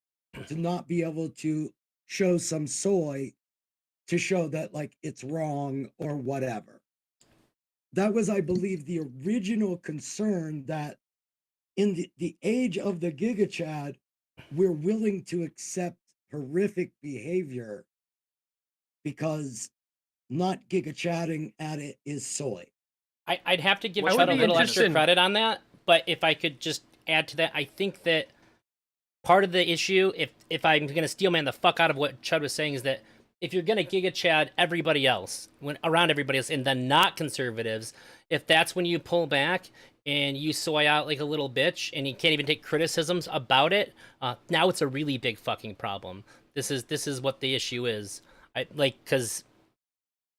to not be able to show some soy to show that like it's wrong or whatever. That was, I believe, the original concern, that in the age of the Gigachad, we're willing to accept horrific behavior because not Gigachadding at it is soy. I'd have to give I would Chud a be little extra interested- credit on that, but if I could just add to that, I think that part of the issue, if I'm going to steelman the fuck out of what Chud was saying, is that if you're going to Gigachad everybody else, around everybody else, and then not conservatives, if that's when you pull back and you soy out like a little bitch and you can't even take criticisms about it, now it's a really big fucking problem. This is what the issue is. Because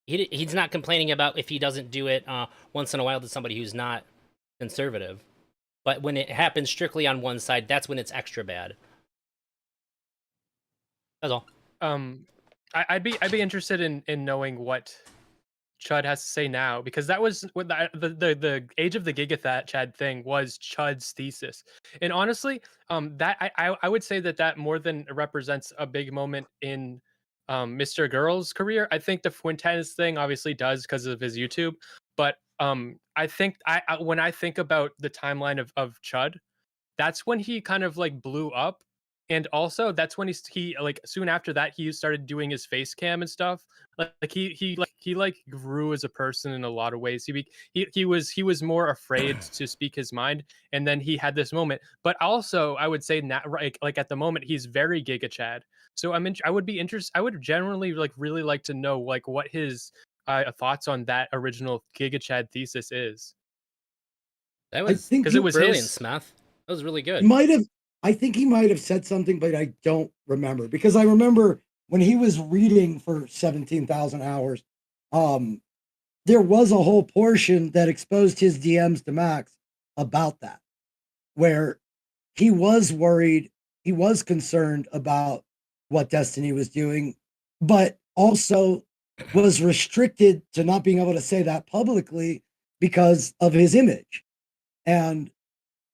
he's not complaining about if he doesn't do it once in a while to somebody who's not conservative. But when it happens strictly on one side, that's when it's extra bad. That's all. I'd be interested in knowing what Chud has to say now, because that was what the age of the Gigachadd thing was Chud's thesis. And honestly, that I would say that more than represents a big moment in Mr. Girl's career. I think the Fuentes thing obviously does because of his YouTube, but I think when I think about the timeline of Chud, that's when he kind of like blew up. And also that's when he like soon after that he started doing his face cam and stuff. Like he grew as a person in a lot of ways. He was more afraid to speak his mind, and then he had this moment. But also I would say now, like at the moment he's very Gigachad. So I would be interested. I would generally like really like to know like what his thoughts on that original Gigachad thesis is. That was think because it was brilliant, his. Smith. That was really good. I think he might have said something, but I don't remember, because I remember when he was reading for 17,000 hours, there was a whole portion that exposed his DMs to Max about that, where he was worried, he was concerned about what Destiny was doing, but also was restricted to not being able to say that publicly because of his image. And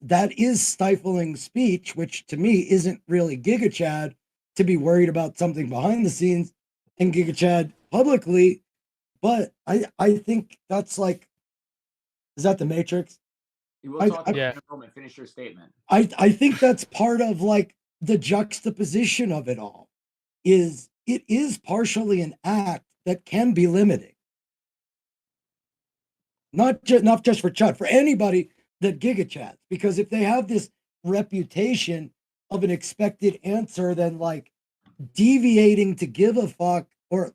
that is stifling speech, which to me isn't really Gigachad to be worried about something behind the scenes and Gigachad publicly. But I think that's like, is that the Matrix? We'll I, talk I, about Yeah. it in a moment. Finish your statement. I think that's part of like the juxtaposition of it all. Is it is partially an act that can be limiting. Not just for Chud, for anybody that Gigachads, because if they have this reputation of an expected answer, then like deviating to give a fuck or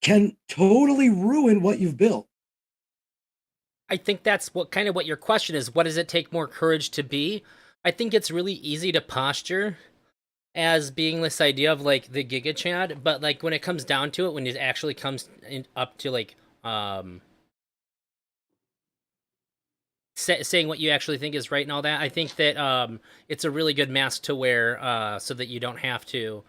can totally ruin what you've built. I think that's what kind of what your question is. What does it take more courage to be? I think it's really easy to posture as being this idea of like the Giga Chad, but like when it comes down to it, when it actually comes up to like saying what you actually think is right and all that, I think that it's a really good mask to wear so that you don't have to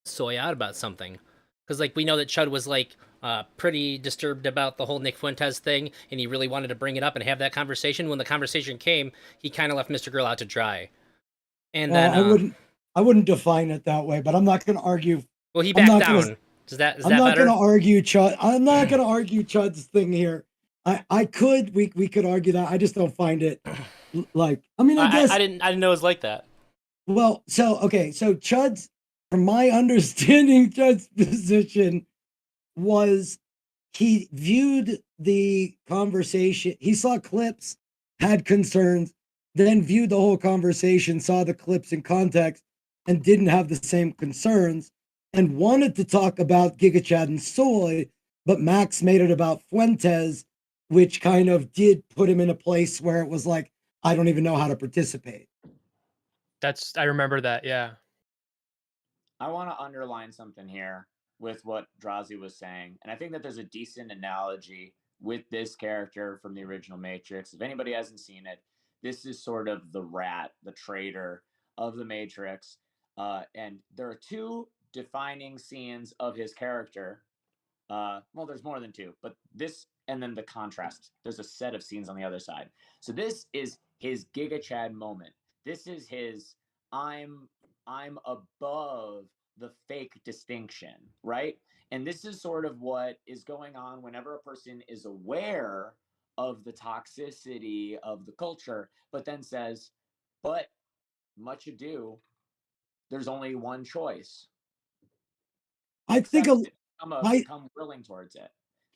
soy out about something. Because like we know that Chud was like pretty disturbed about the whole Nick Fuentes thing, and he really wanted to bring it up and have that conversation. When the conversation came, he kind of left Mr. Girl out to dry. And Well, then I wouldn't define it that way, but I'm not going to argue. well, he I'm backed not gonna. down. Is that I'm not better? going to argue Chud. I'm not going to argue Chud's thing here. I could we could argue that. I just don't find it like. I mean, I guess I didn't know it was like that. Well, so okay, so Chud's, from my understanding, Chud's position was he viewed the conversation, he saw clips, had concerns, then viewed the whole conversation, saw the clips in context, and didn't have the same concerns, and wanted to talk about Gigachad and Soy, but Max made it about Fuentes, which kind of did put him in a place where it was like, I don't even know how to participate. I remember that. Yeah. I want to underline something here with what Drazi was saying, and I think that there's a decent analogy with this character from the original Matrix. If anybody hasn't seen it, this is sort of the rat, the traitor of the Matrix, and there are two defining scenes of his character. Well, there's more than two, but this and then the contrast. There's a set of scenes on the other side. So this is his Giga Chad moment. This is his I'm I'm above the fake distinction, right? And this is sort of what is going on whenever a person is aware of the toxicity of the culture, but then says, but much ado, there's only one choice. I think Accept a, it. I Become willing towards it.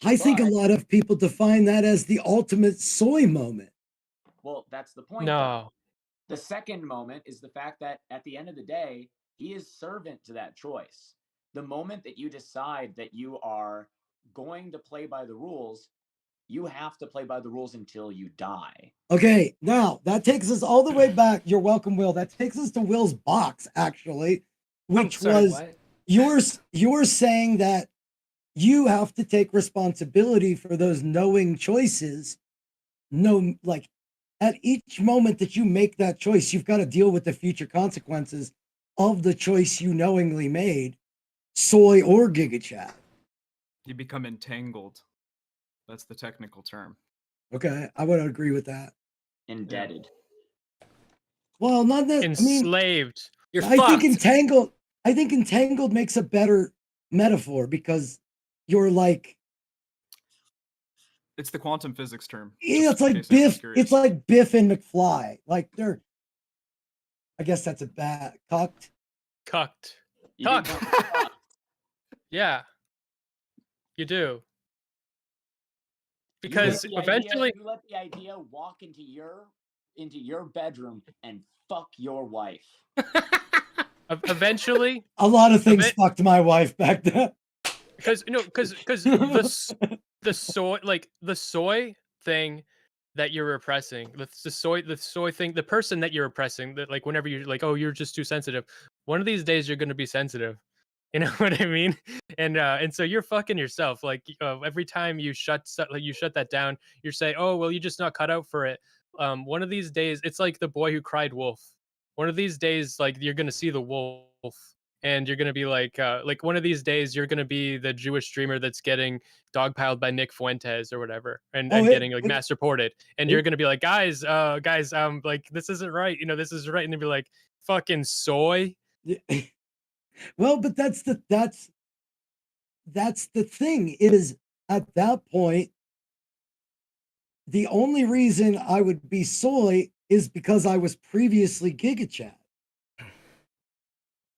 I think a But lot of people define that as the ultimate soy moment. well, that's the point though. No. The second moment is the fact that at the end of the day, he is servant to that choice. The moment that you decide that you are going to play by the rules, you have to play by the rules until you die. Okay, now that takes us all the way back. You're welcome, Will. That takes us to Will's box, actually, which was what? you're saying that you have to take responsibility for those knowing choices. No, like at each moment that you make that choice, you've got to deal with the future consequences of the choice you knowingly made, soy or Gigachad. You become entangled. That's the technical term. Okay, I would agree with that. Indebted. Well, not that. I mean, Enslaved. You're I fucked. think entangled makes a better metaphor because you're like, It's the quantum physics term. yeah, just in case anyone's curious. It's like Biff and McFly. Like they're, I guess that's a bad cocked. Cucked. You Cucked. become fucked. Yeah. You do. Because You let eventually you let the idea walk into your bedroom and fuck your wife. eventually A lot of things bit- fucked my wife back then. because the soy, like the soy thing that you're repressing, the soy thing, the person that you're repressing, that like whenever you're like, oh, you're just too sensitive, one of these days you're going to be sensitive. You know what I mean? And so you're fucking yourself. Like every time you shut that down, you're saying, oh well, you're just not cut out for it. One of these days, it's like the boy who cried wolf. One of these days, like you're gonna see the wolf, and you're gonna be like one of these days you're gonna be the Jewish streamer that's getting dogpiled by Nick Fuentes or whatever, and getting like mass reported, and you're gonna be like, guys, like this isn't right, this is right, and they'd be like, fucking soy. Well, but that's the thing. It is at that point, the only reason I would be soy is because I was previously Gigachad.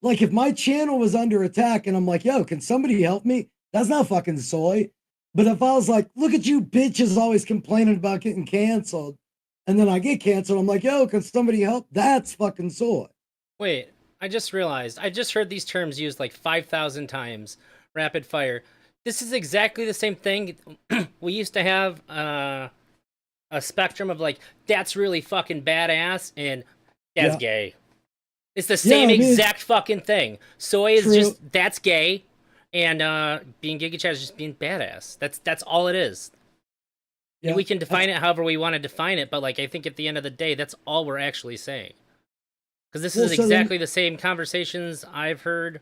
Like if my channel was under attack and I'm like, yo, can somebody help me? That's not fucking soy. But if I was like, look at you bitches always complaining about getting canceled, and then I get canceled, I'm like, yo, can somebody help? That's fucking soy. Wait, I just realized. I just heard these terms used like 5,000 times. Rapid fire. This is exactly the same thing. We used to have a spectrum of like, that's really fucking badass, and that's gay. It's the same exact fucking thing. Soy is just, that's gay, and being Gigachad is just being badass. That's all it is. Yeah. And we can define it however we want to define it, but like I think at the end of the day, that's all we're actually saying. Because this is exactly the same conversations I've heard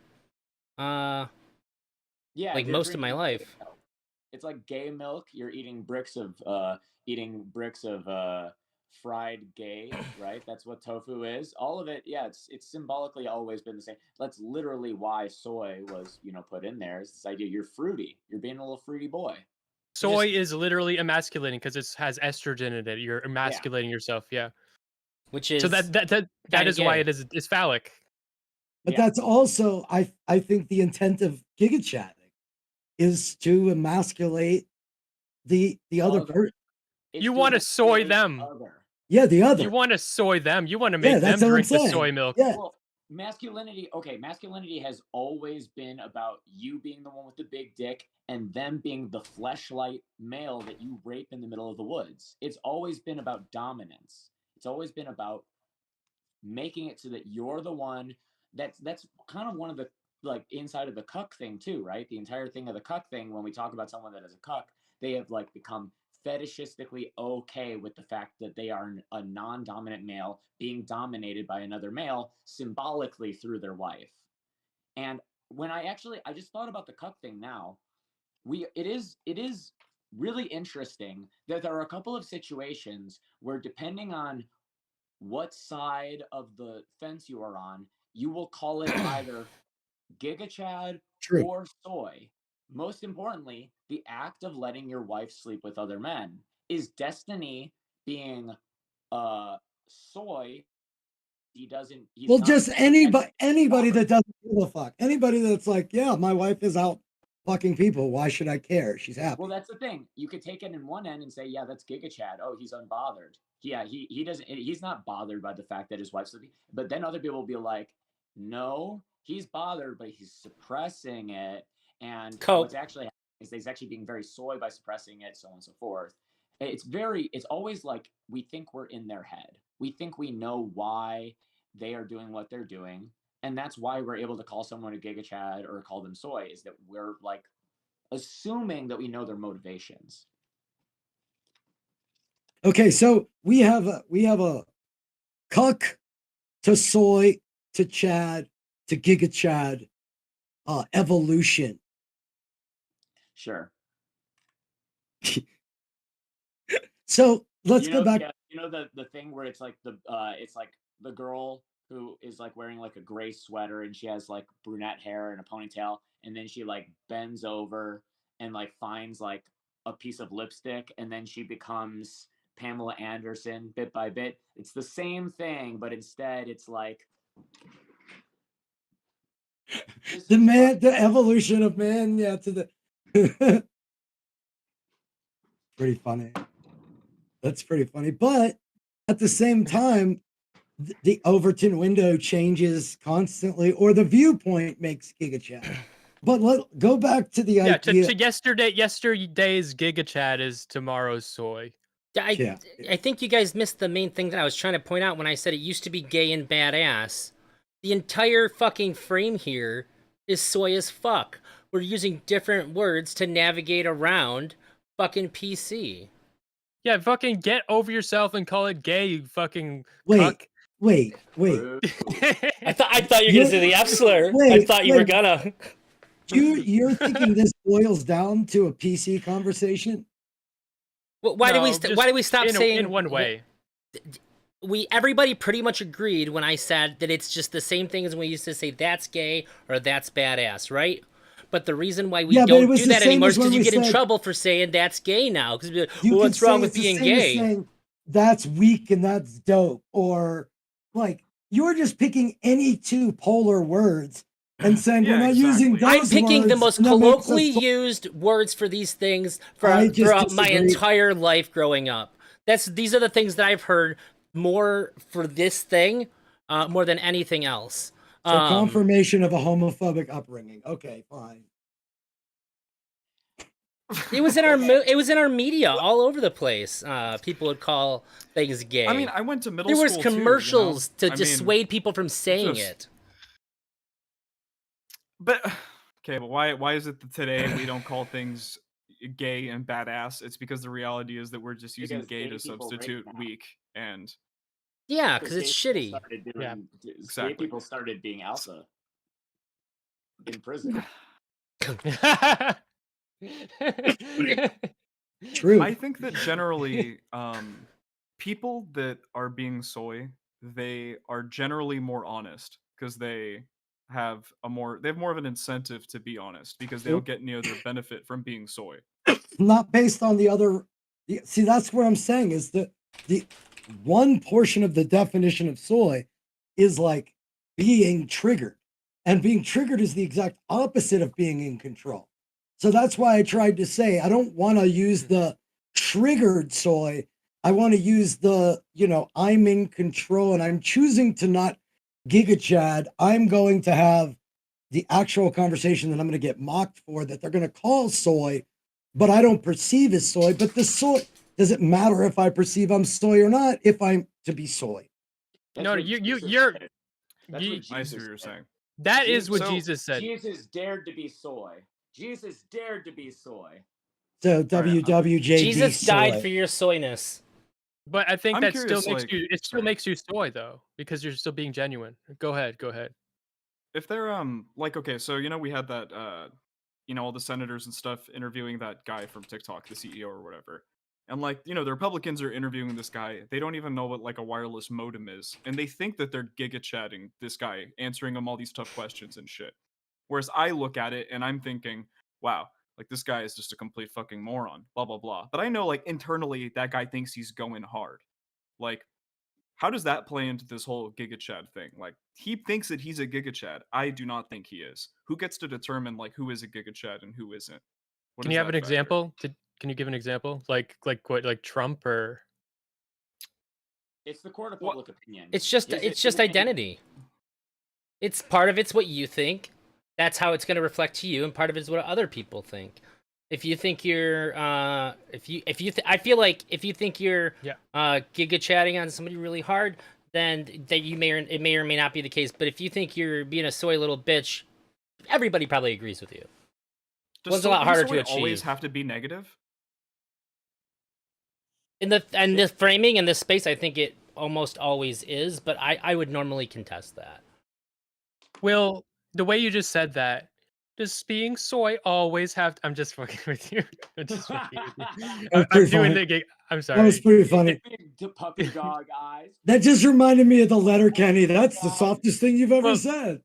like most of my life. It's like gay milk. You're eating bricks of fried gay, right? That's what tofu is. All of it, yeah, it's symbolically always been the same. That's literally why soy was, put in there. It's this idea you're fruity. You're being a little fruity boy. Soy is literally emasculating because it has estrogen in it. You're emasculating yourself, Which is so that is why it is phallic. But that's also I think the intent of Gigachadding is to emasculate the other person. You want to soy them. Yeah, the other. You want to soy them. You want to make them drink the soy milk. Yeah. Well, masculinity has always been about you being the one with the big dick and them being the fleshlight male that you rape in the middle of the woods. It's always been about dominance. It's always been about making it so that you're the one. That's kind of one of the like inside of the cuck thing too, right? The entire thing of the cuck thing, when we talk about someone that is a cuck, they have like become fetishistically okay with the fact that they are a non-dominant male being dominated by another male symbolically through their wife. And when I just thought about the cuck thing now, it is really interesting that there are a couple of situations where depending on what side of the fence you are on, you will call it either Gigachad or soy. Most importantly, the act of letting your wife sleep with other men. Is Destiny being soy? Well, just anybody that doesn't give a fuck. Anybody that's like, yeah, my wife is out fucking people. Why should I care? She's happy. Well, that's the thing. You could take it in one end and say, yeah, that's Gigachad. Oh, he's unbothered. Yeah, he doesn't. He's not bothered by the fact that his wife's sleeping. But then other people will be like, no, he's bothered, but he's suppressing it. And what's actually happening is he's actually being very soy by suppressing it, so on and so forth. It's always like we think we're in their head. We think we know why they are doing what they're doing. And that's why we're able to call someone a Gigachad or call them soy, is that we're like assuming that we know their motivations. Okay, so we have a cuck to soy to Chad to Gigachad evolution. Sure. So let's go back. Yeah, the thing where it's like the girl who is like wearing like a gray sweater and she has like brunette hair and a ponytail, and then she like bends over and like finds like a piece of lipstick, and then she becomes Pamela Anderson bit by bit. It's the same thing, but instead it's like the evolution of man, to the pretty funny. That's pretty funny. But at the same time, the Overton window changes constantly, or the viewpoint makes Gigachad. But let's go back to the idea. To yesterday's Gigachad is tomorrow's soy. I think you guys missed the main thing that I was trying to point out when I said it used to be gay and badass. The entire fucking frame here is soy as fuck. We're using different words to navigate around fucking PC. Yeah, fucking get over yourself and call it gay, you fucking cuck. Wait. I I thought you were gonna say the F slur. I thought you were gonna. You're thinking this boils down to a PC conversation? Well, why No, do we stop saying in one way? Everybody pretty much agreed when I said that it's just the same thing as when we used to say that's gay or that's badass, right? But the reason why we don't do that anymore is because you get in trouble for saying that's gay now. Because like, well, what's wrong with being gay? Saying, that's weak and that's dope, or like you're just picking any two polar words and saying we're not using those words. I'm picking the most colloquially used words for these things throughout my entire life growing up. These are the things that I've heard more for this thing, more than anything else. So confirmation of a homophobic upbringing. Okay, fine. It was in our media all over the place. People would call things gay. I mean, I went to middle school. There was commercials to dissuade people from saying it. But okay, but why is it that today we don't call things gay and badass? It's because the reality is that we're just using gay to substitute weak and yeah, because it's shitty. Gay people started being alpha in prison. True. I think that generally, people that are being soy, they are generally more honest because they have more of an incentive to be honest because they don't get any other benefit from being soy. Not based on the other. See, that's what I'm saying is that the one portion of the definition of soy is like being triggered, and being triggered is the exact opposite of being in control. So that's why I tried to say I don't want to use the triggered soy. I want to use the, I'm in control and I'm choosing to not Gigachad. I'm going to have the actual conversation that I'm going to get mocked for, that they're going to call soy, but I don't perceive as soy. But the soy, does it matter if I perceive I'm soy or not if I'm to be soy? No, I see what you're saying. That is what Jesus said. Jesus dared to be soy. Jesus dared to be soy. So WWJD. Jesus died for your soyness. But I think still makes you soy though, because you're still being genuine. Go ahead. If they're okay, so we had that all the senators and stuff interviewing that guy from TikTok, the CEO or whatever. And the Republicans are interviewing this guy. They don't even know what like a wireless modem is. And they think that they're giga-chatting this guy, answering him all these tough questions and shit. Whereas I look at it and I'm thinking, wow, like this guy is just a complete fucking moron, blah, blah, blah. But I know like internally that guy thinks he's going hard. Like, how does that play into this whole Gigachad thing? Like, he thinks that he's a Gigachad. I do not think he is. Who gets to determine like who is a Gigachad and who isn't? Can you have an example? Can you give an example? Like what? Like Trump or? It's the court of public opinion. It's just identity. It's part of it's what you think. That's how it's going to reflect to you, and part of it is what other people think. If you think you're, I feel like if you think you're giga chatting on somebody really hard, then it may or may not be the case. But if you think you're being a soy little bitch, everybody probably agrees with you. One's a lot harder to achieve. Always have to be negative. In the framing in this space, I think it almost always is, but I would normally contest that. Well, the way you just said that, does being soy always have I'm just fucking with you. I'm just fucking with you. I'm doing the gig. I'm sorry. That was pretty funny. Puppy dog eyes. That just reminded me of the letter Kenny. That's the softest thing you've ever said.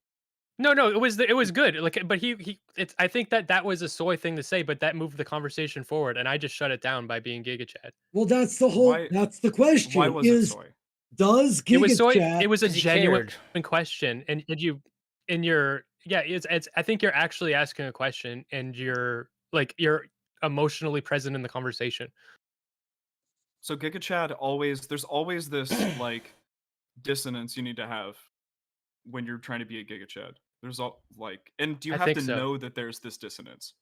No, it was good. Like, but I think that was a soy thing to say, but that moved the conversation forward, and I just shut it down by being Gigachad. Well, that's that's the question. Why was it soy? Does Gigachad? It was soy. It was a genuine question, and you're I think you're actually asking a question, and you're emotionally present in the conversation. So Gigachad there's always this like dissonance you need to have when you're trying to be a Gigachad. There's and do you have to know that there's this dissonance?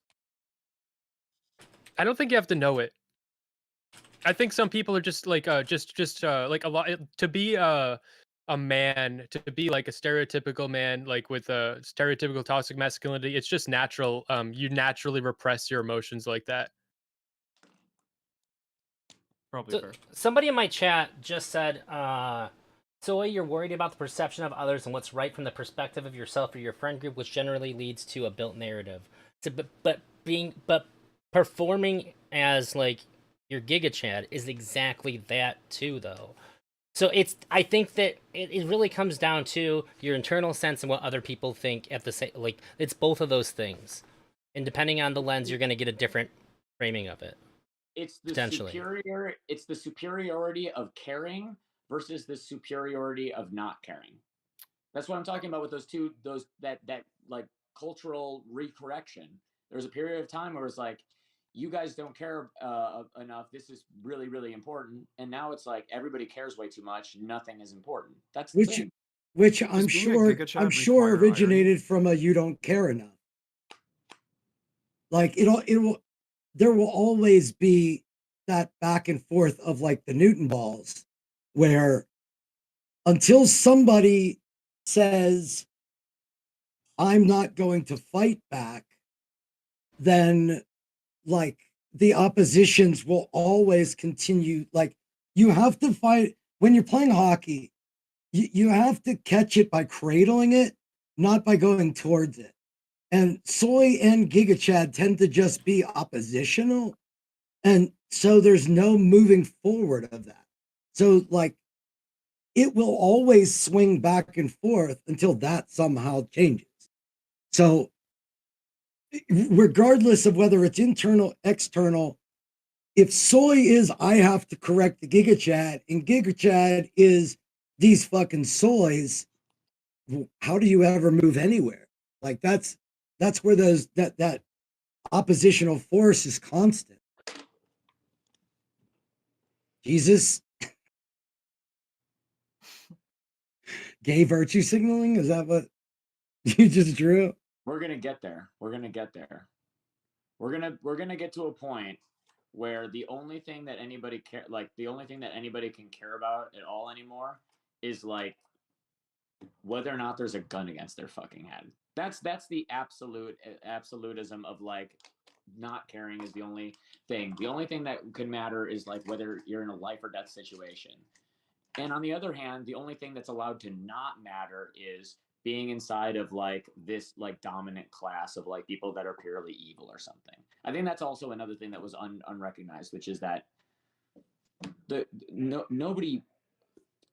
I don't think you have to know it. I think some people are just like like a lot to be a man, to be like a stereotypical man, like with a stereotypical toxic masculinity. It's just natural. You naturally repress your emotions like that. Probably fair. Somebody in my chat just said Soy, you're worried about the perception of others and what's right from the perspective of yourself or your friend group, which generally leads to a built narrative. So, but performing as like your Giga Chad is exactly that too, though. So I think that it really comes down to your internal sense and what other people think at the same. Like it's both of those things, and depending on the lens, you're going to get a different framing of it. It's the Potentially. It's the superiority of caring versus the superiority of not caring. That's what I'm talking about with that like cultural recorrection. There was a period of time where it's like, you guys don't care enough. This is really, really important. And now it's like everybody cares way too much. Nothing is important. That's the which thing. which Does being a Giga I'm Chad sure require irony? originated from a you don't care enough. Like there will always be that back and forth of like the Newton balls, where until somebody says, I'm not going to fight back, then like the oppositions will always continue. Like you have to fight when you're playing hockey, you have to catch it by cradling it, not by going towards it. And Soy and Gigachad tend to just be oppositional. And so there's no moving forward of that. So like it will always swing back and forth until that somehow changes. So regardless of whether it's internal, external, if Soy is I have to correct the Gigachad and Gigachad is these fucking Soys, how do you ever move anywhere? Like that's where that oppositional force is constant. Jesus. Gay virtue signaling? Is that what you just drew? We're gonna get there. We're gonna get there. We're gonna get to a point where the only thing that anybody the only thing that anybody can care about at all anymore is like whether or not there's a gun against their fucking head. That's the absolutism of like not caring is the only thing. The only thing that could matter is like whether you're in a life or death situation. And on the other hand, the only thing that's allowed to not matter is being inside of like this like dominant class of like people that are purely evil or something. I think that's also another thing that was unrecognized, which is that nobody,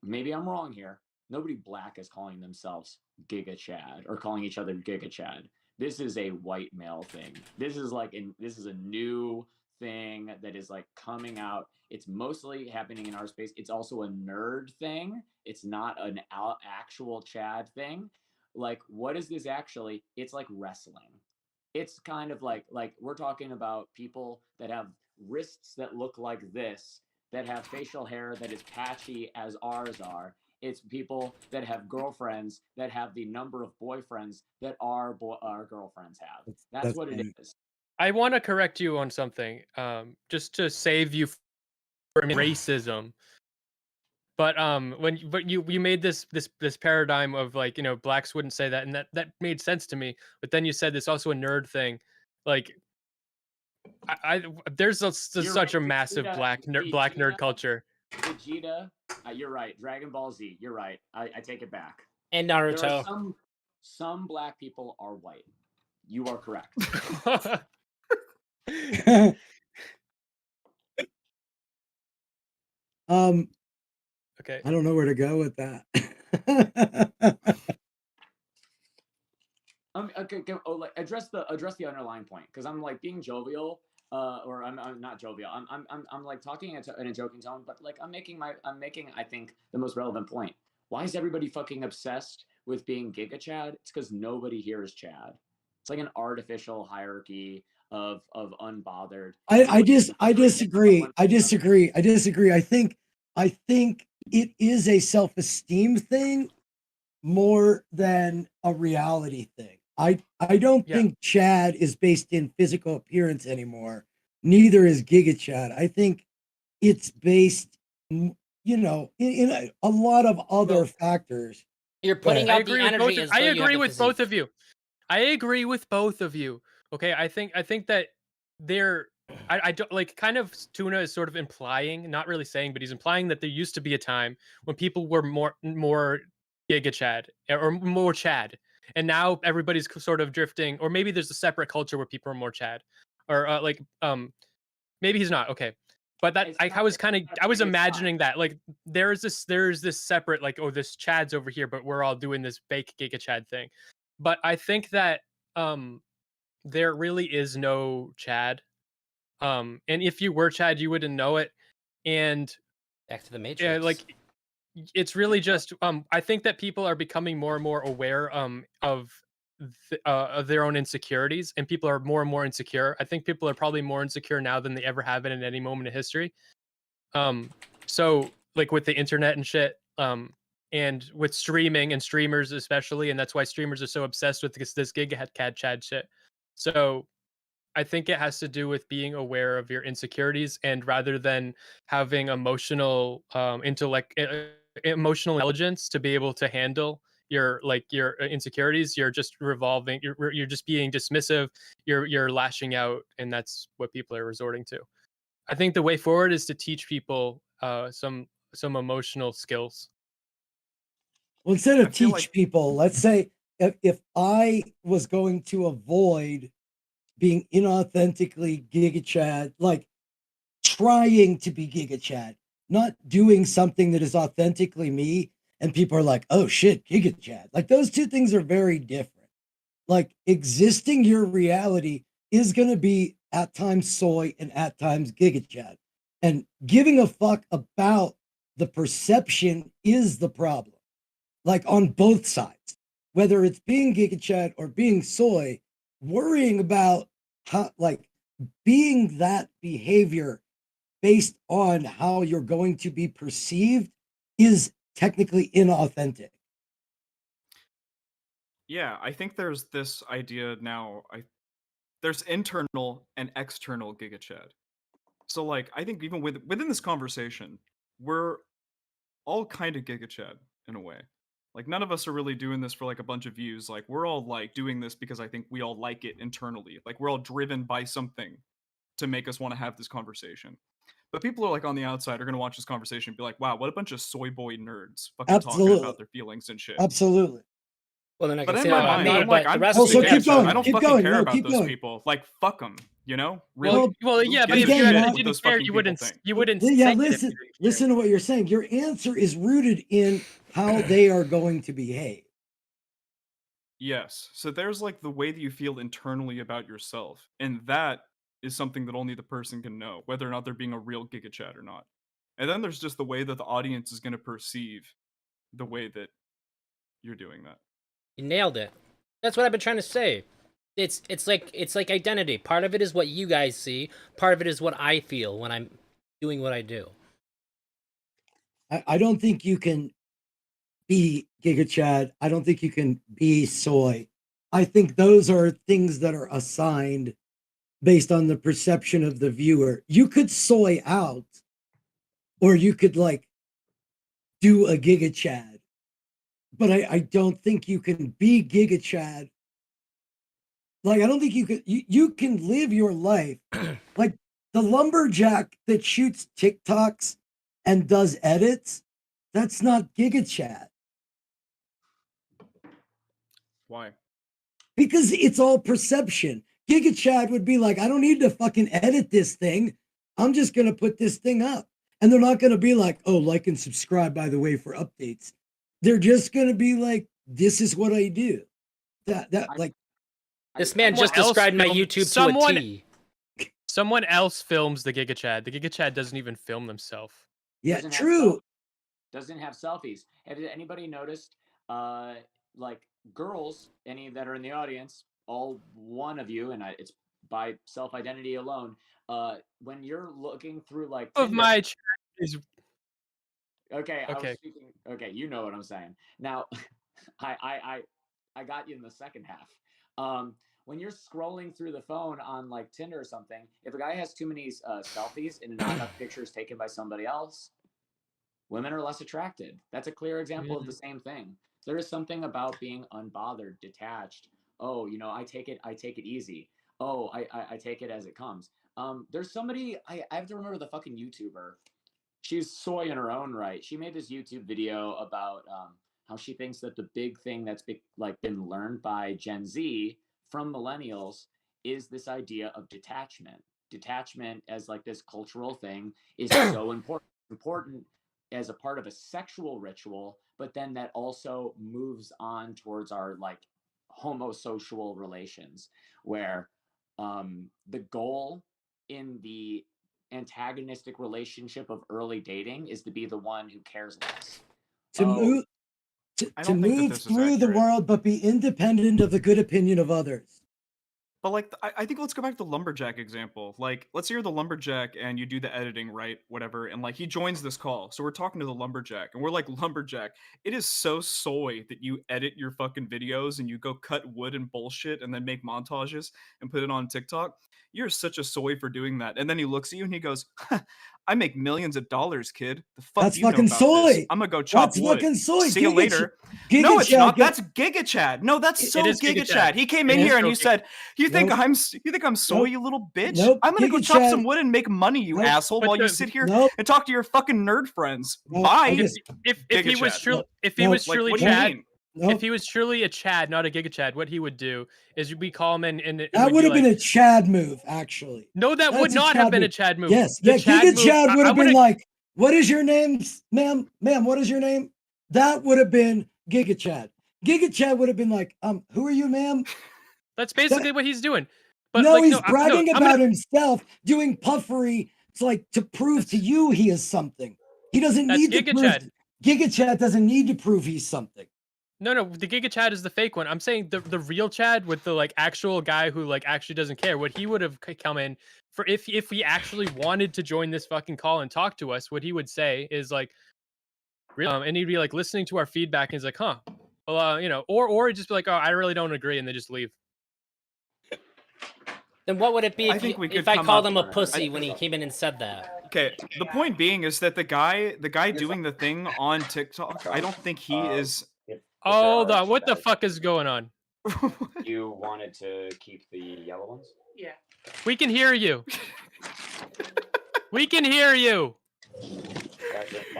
maybe I'm wrong here, nobody black is calling themselves Giga Chad or calling each other Giga Chad. This is a white male thing. This is a new thing that is like coming out. It's mostly happening in our space. It's also a nerd thing. It's not an actual Chad thing. Like, what is this actually? It's like wrestling. It's kind of like we're talking about people that have wrists that look like this, that have facial hair that is patchy as ours are. It's people that have girlfriends that have the number of boyfriends that our girlfriends have. That's what funny. it is. I want to correct you on something, just to save you from racism. But you made this paradigm of like, blacks wouldn't say that, and that made sense to me. But then you said there's also a nerd thing, like there's such a massive black nerd culture. Vegeta, you're right. Dragon Ball Z, you're right. I take it back. And There are Naruto. some black people are white. You are correct. Okay. I don't know where to go with that. Okay, like address the underlying point, because I'm like being jovial, or I'm not jovial. I'm like talking in a joking tone, but like I'm making I think the most relevant point. Why is everybody fucking obsessed with being Giga Chad? It's because nobody here is Chad. It's like an artificial hierarchy of unbothered. I disagree. I disagree. I think it is a self-esteem thing more than a reality thing. I don't think Chad is based in physical appearance anymore. Neither is Giga Chad. I think it's based, in a lot of other factors. You're putting out the energy. I agree with both of you. I agree with both of you. Okay, I think that they're I don't like kind of Tuna is sort of implying, not really saying, but he's implying that there used to be a time when people were more Giga Chad or more Chad, and now everybody's sort of drifting, or maybe there's a separate culture where people are more Chad, or maybe he's not okay. But that It's I not. was It's kind of not I was biggest time. imagining that like there's this separate like, oh, this Chad's over here, but we're all doing this fake Giga Chad thing. But I think that um there really is no Chad. And if you were Chad, you wouldn't know it. And Back to the Matrix. like it's really just I think that people are becoming more and more aware of their own insecurities, and people are more and more insecure. I think people are probably more insecure now than they ever have been in any moment of history. So like with the internet and shit, and with streaming and streamers especially, and that's why streamers are so obsessed with this Gigacat Chad shit. So I think it has to do with being aware of your insecurities, and rather than having emotional intelligence to be able to handle your insecurities, you're just revolving. You're just being dismissive. You're lashing out, and that's what people are resorting to. I think the way forward is to teach people some emotional skills. Well, instead I of feel teach like people, let's say if I was going to avoid being inauthentically Giga Chad, like trying to be Giga Chad, not doing something that is authentically me, and people are like, oh shit, Giga Chad. Like those two things are very different. Like existing your reality is going to be at times soy and at times Giga Chad. And giving a fuck about the perception is the problem, like on both sides, whether it's being Giga Chad or being soy, worrying about how, like, being that behavior based on how you're going to be perceived is technically inauthentic. yeah, I think there's this idea now. There's internal and external Giga Chad. So like I think even within this conversation, we're all kind of Giga Chad in a way. Like none of us are really doing this for like a bunch of views. Like we're all like doing this because I think we all like it internally. Like we're all driven by something to make us want to have this conversation. But people are like on the outside are gonna watch this conversation and be like, wow, what a bunch of soy boy nerds fucking talking Absolutely. about their feelings and shit. Absolutely. Well, then I can But in say my that about mind, me, I'm like, but the I'm rest Oh, of just you so a guys keep Giga Chad. going. I are. don't Keep fucking going. care No, about keep those going. people. Like, fuck them. You know? Really? Well, Well, yeah, but Who if gives you a again, shit if what you those didn't care, fucking people think? you wouldn't yeah, say it if you listen, didn't care. listen to what you're saying. Your answer is rooted in how they are going to behave. Yes. So there's like the way that you feel internally about yourself, and that is something that only the person can know, whether or not they're being a real Giga Chad or not. And then there's just the way that the audience is going to perceive the way that you're doing that. You nailed it. That's what I've been trying to say. It's like identity. Part of it is what you guys see. Part of it is what I feel when I'm doing what I do. I don't think you can be Giga Chad. I don't think you can be soy. I think those are things that are assigned based on the perception of the viewer. You could soy out, or you could like do a Giga Chad, but I don't think you can be Giga Chad. Like, I don't think you can live your life like the lumberjack that shoots TikToks and does edits. That's not Giga Chad Why? because it's all perception. Giga Chad would be like, I don't need to fucking edit this thing. I'm just going to put this thing up. And they're not going to be like, oh, like and subscribe, by the way, for updates. They're just going to be like, this is what I do. Like, This man Someone just else described my filmed- YouTube to a someone- T. Someone else films the Giga Chad. The Giga Chad doesn't even film himself. yeah, Doesn't have true. doesn't have selfies. Have anybody noticed, like girls, any that are in the audience, all one of you, and it's by self identity alone. When you're looking through like Of Tinder, my chat is okay, I was okay. speaking. Okay, you know what I'm saying. Now, I got you in the second half. When you're scrolling through the phone on like Tinder or something, if a guy has too many selfies and not enough pictures taken by somebody else, women are less attracted. That's a clear example of the same thing. There is something about being unbothered, detached. Oh, I take it easy. Oh, I take it as it comes. There's somebody I have to remember the fucking YouTuber. She's soy in her own right. She made this YouTube video about how she thinks that the big thing that's been learned by Gen Z from millennials is this idea of detachment. Detachment as like this cultural thing is so important as a part of a sexual ritual, but then that also moves on towards our like homosocial relations, where the goal in the antagonistic relationship of early dating is to be the one who cares less. To move I to don't think that move this is through the accurate. world, but be independent of the good opinion of others. But like, I think let's go back to the lumberjack example. Like, let's say you're the lumberjack and you do the editing, right? Whatever, and like he joins this call, so we're talking to the lumberjack, and we're like, lumberjack, it is so soy that you edit your fucking videos and you go cut wood and bullshit and then make montages and put it on TikTok. You're such a soy for doing that. And then he looks at you and he goes, huh, I make millions of dollars, kid. The fuck That's do you know fucking about this? soy. I'm gonna go chop That's wood. fucking soy. See you later. Giga No, it's Chad not. gets- That's Gigachad. No, that's It so is Giga Gigachad. Chad. He came It in is here and so he said, "You think Nope. I'm soy, Nope. you little bitch? Nope. I'm gonna go chop Giga some Chad- wood and make money, you Nope. asshole, But while you the- sit here Nope. and talk to your fucking nerd friends. Nope. Bye." I just- If he Giga was Chad. truly if he No, was Like, truly what do you Chad, mean? Nope. if he was truly a Chad, not a Giga Chad, what he would do is we call him in, and it that would would be have been like, a Chad move, actually. no, that That's would a not have Chad been a move. Chad move. Yes, The yeah. Chad Giga move, Chad would I have been would've- like, "What is your name, ma'am? Ma'am, what is your name?" That would have been Giga Chad. Giga Chad would have been like, "Who are you, ma'am?" That's basically what he's doing. But No, like, he's no, bragging I'm about gonna- himself, doing puffery. It's like to prove to you he is something. He doesn't That's need to Giga prove. Chad. Giga Chad doesn't need to prove he's something. No, the Giga Chad is the fake one. I'm saying the real Chad with the like actual guy who like actually doesn't care. What he would have come in for if he actually wanted to join this fucking call and talk to us, what he would say is like, and he'd be like listening to our feedback and he's like, huh, well, or he'd just be like, oh, I really don't agree, and they just leave. Then what would it be I if, think we could if I come called up- him a pussy when he came in and said that? Okay, the point being is that the guy doing the thing on TikTok, I don't think he is. Hold on, what the fuck is going on? You wanted to keep the yellow ones? We can hear you. We can hear you.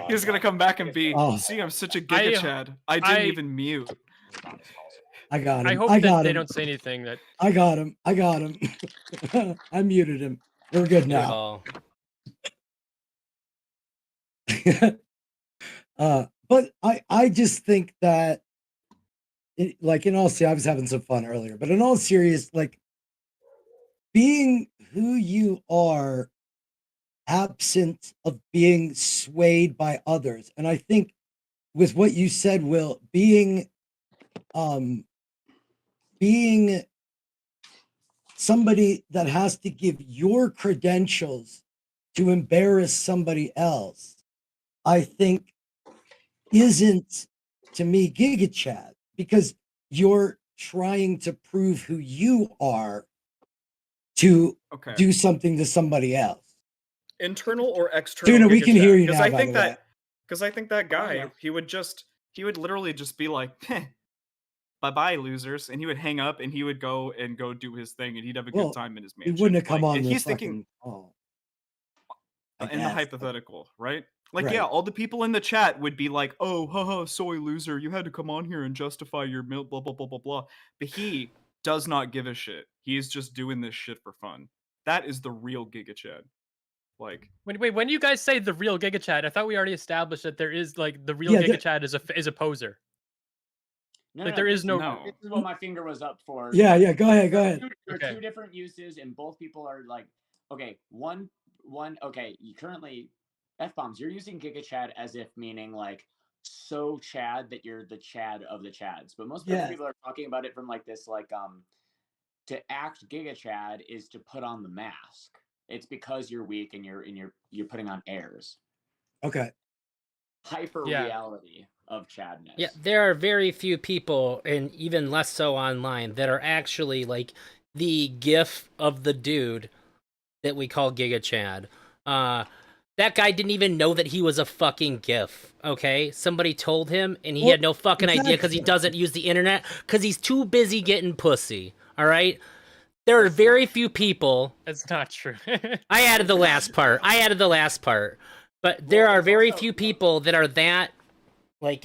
He's gonna come back and be. Oh. See, I'm such a Gigachad. I didn't even mute. I got him. I hope I that got they him. don't say anything that. I got him. I got him. I muted him. We're good now. But I just think that, like, in all seriousness, I was having some fun earlier, but in all serious, like, being who you are, absent of being swayed by others, and I think with what you said, Will, being somebody that has to give your credentials to embarrass somebody else, I think isn't, to me, Giga Chad, because you're trying to prove who you are to Okay. do something to somebody else. Internal or external? Tuna, we can Gigachad? hear you Because now, I by think the way. that because I think that guy he would literally just be like, bye bye losers, and he would hang up and he would go do his thing and he'd have a Well, good time in his He mansion. wouldn't have come Like, on and this he's thinking fucking call. I in the guess. hypothetical, right? Like, Right. yeah, all the people in the chat would be like, "Oh, haha, soy loser, you had to come on here and justify your milk, blah blah blah blah blah." But he does not give a shit. He's just doing this shit for fun. That is the real Gigachad. Like, Wait, when you guys say the real Giga Chad, I thought we already established that there is like the real Yeah, Giga Chad is a poser. No, Like, no, there is this no- No. This is what my finger was up for. Yeah, go ahead, go ahead. There are Okay. two different uses, and both people are like, okay, one. Okay, you currently f-bombs. You're using Gigachad as if meaning like so Chad that you're the Chad of the Chads, but most other Yes. people are talking about it from like this, like to act Gigachad is to put on the mask. It's because you're weak and you're putting on airs. Okay. Hyper reality of Chadness. Yeah, there are very few people, and even less so online, that are actually like the gif of the dude that we call Giga Chad. That guy didn't even know that he was a fucking gif, okay? Somebody told him, and he Well, had no fucking idea because he exactly. doesn't use the internet, because he's too busy getting pussy, all right? There are That's very not few people. That's not true. I added the last part. But there Well, are it's very also, few look, people that are that like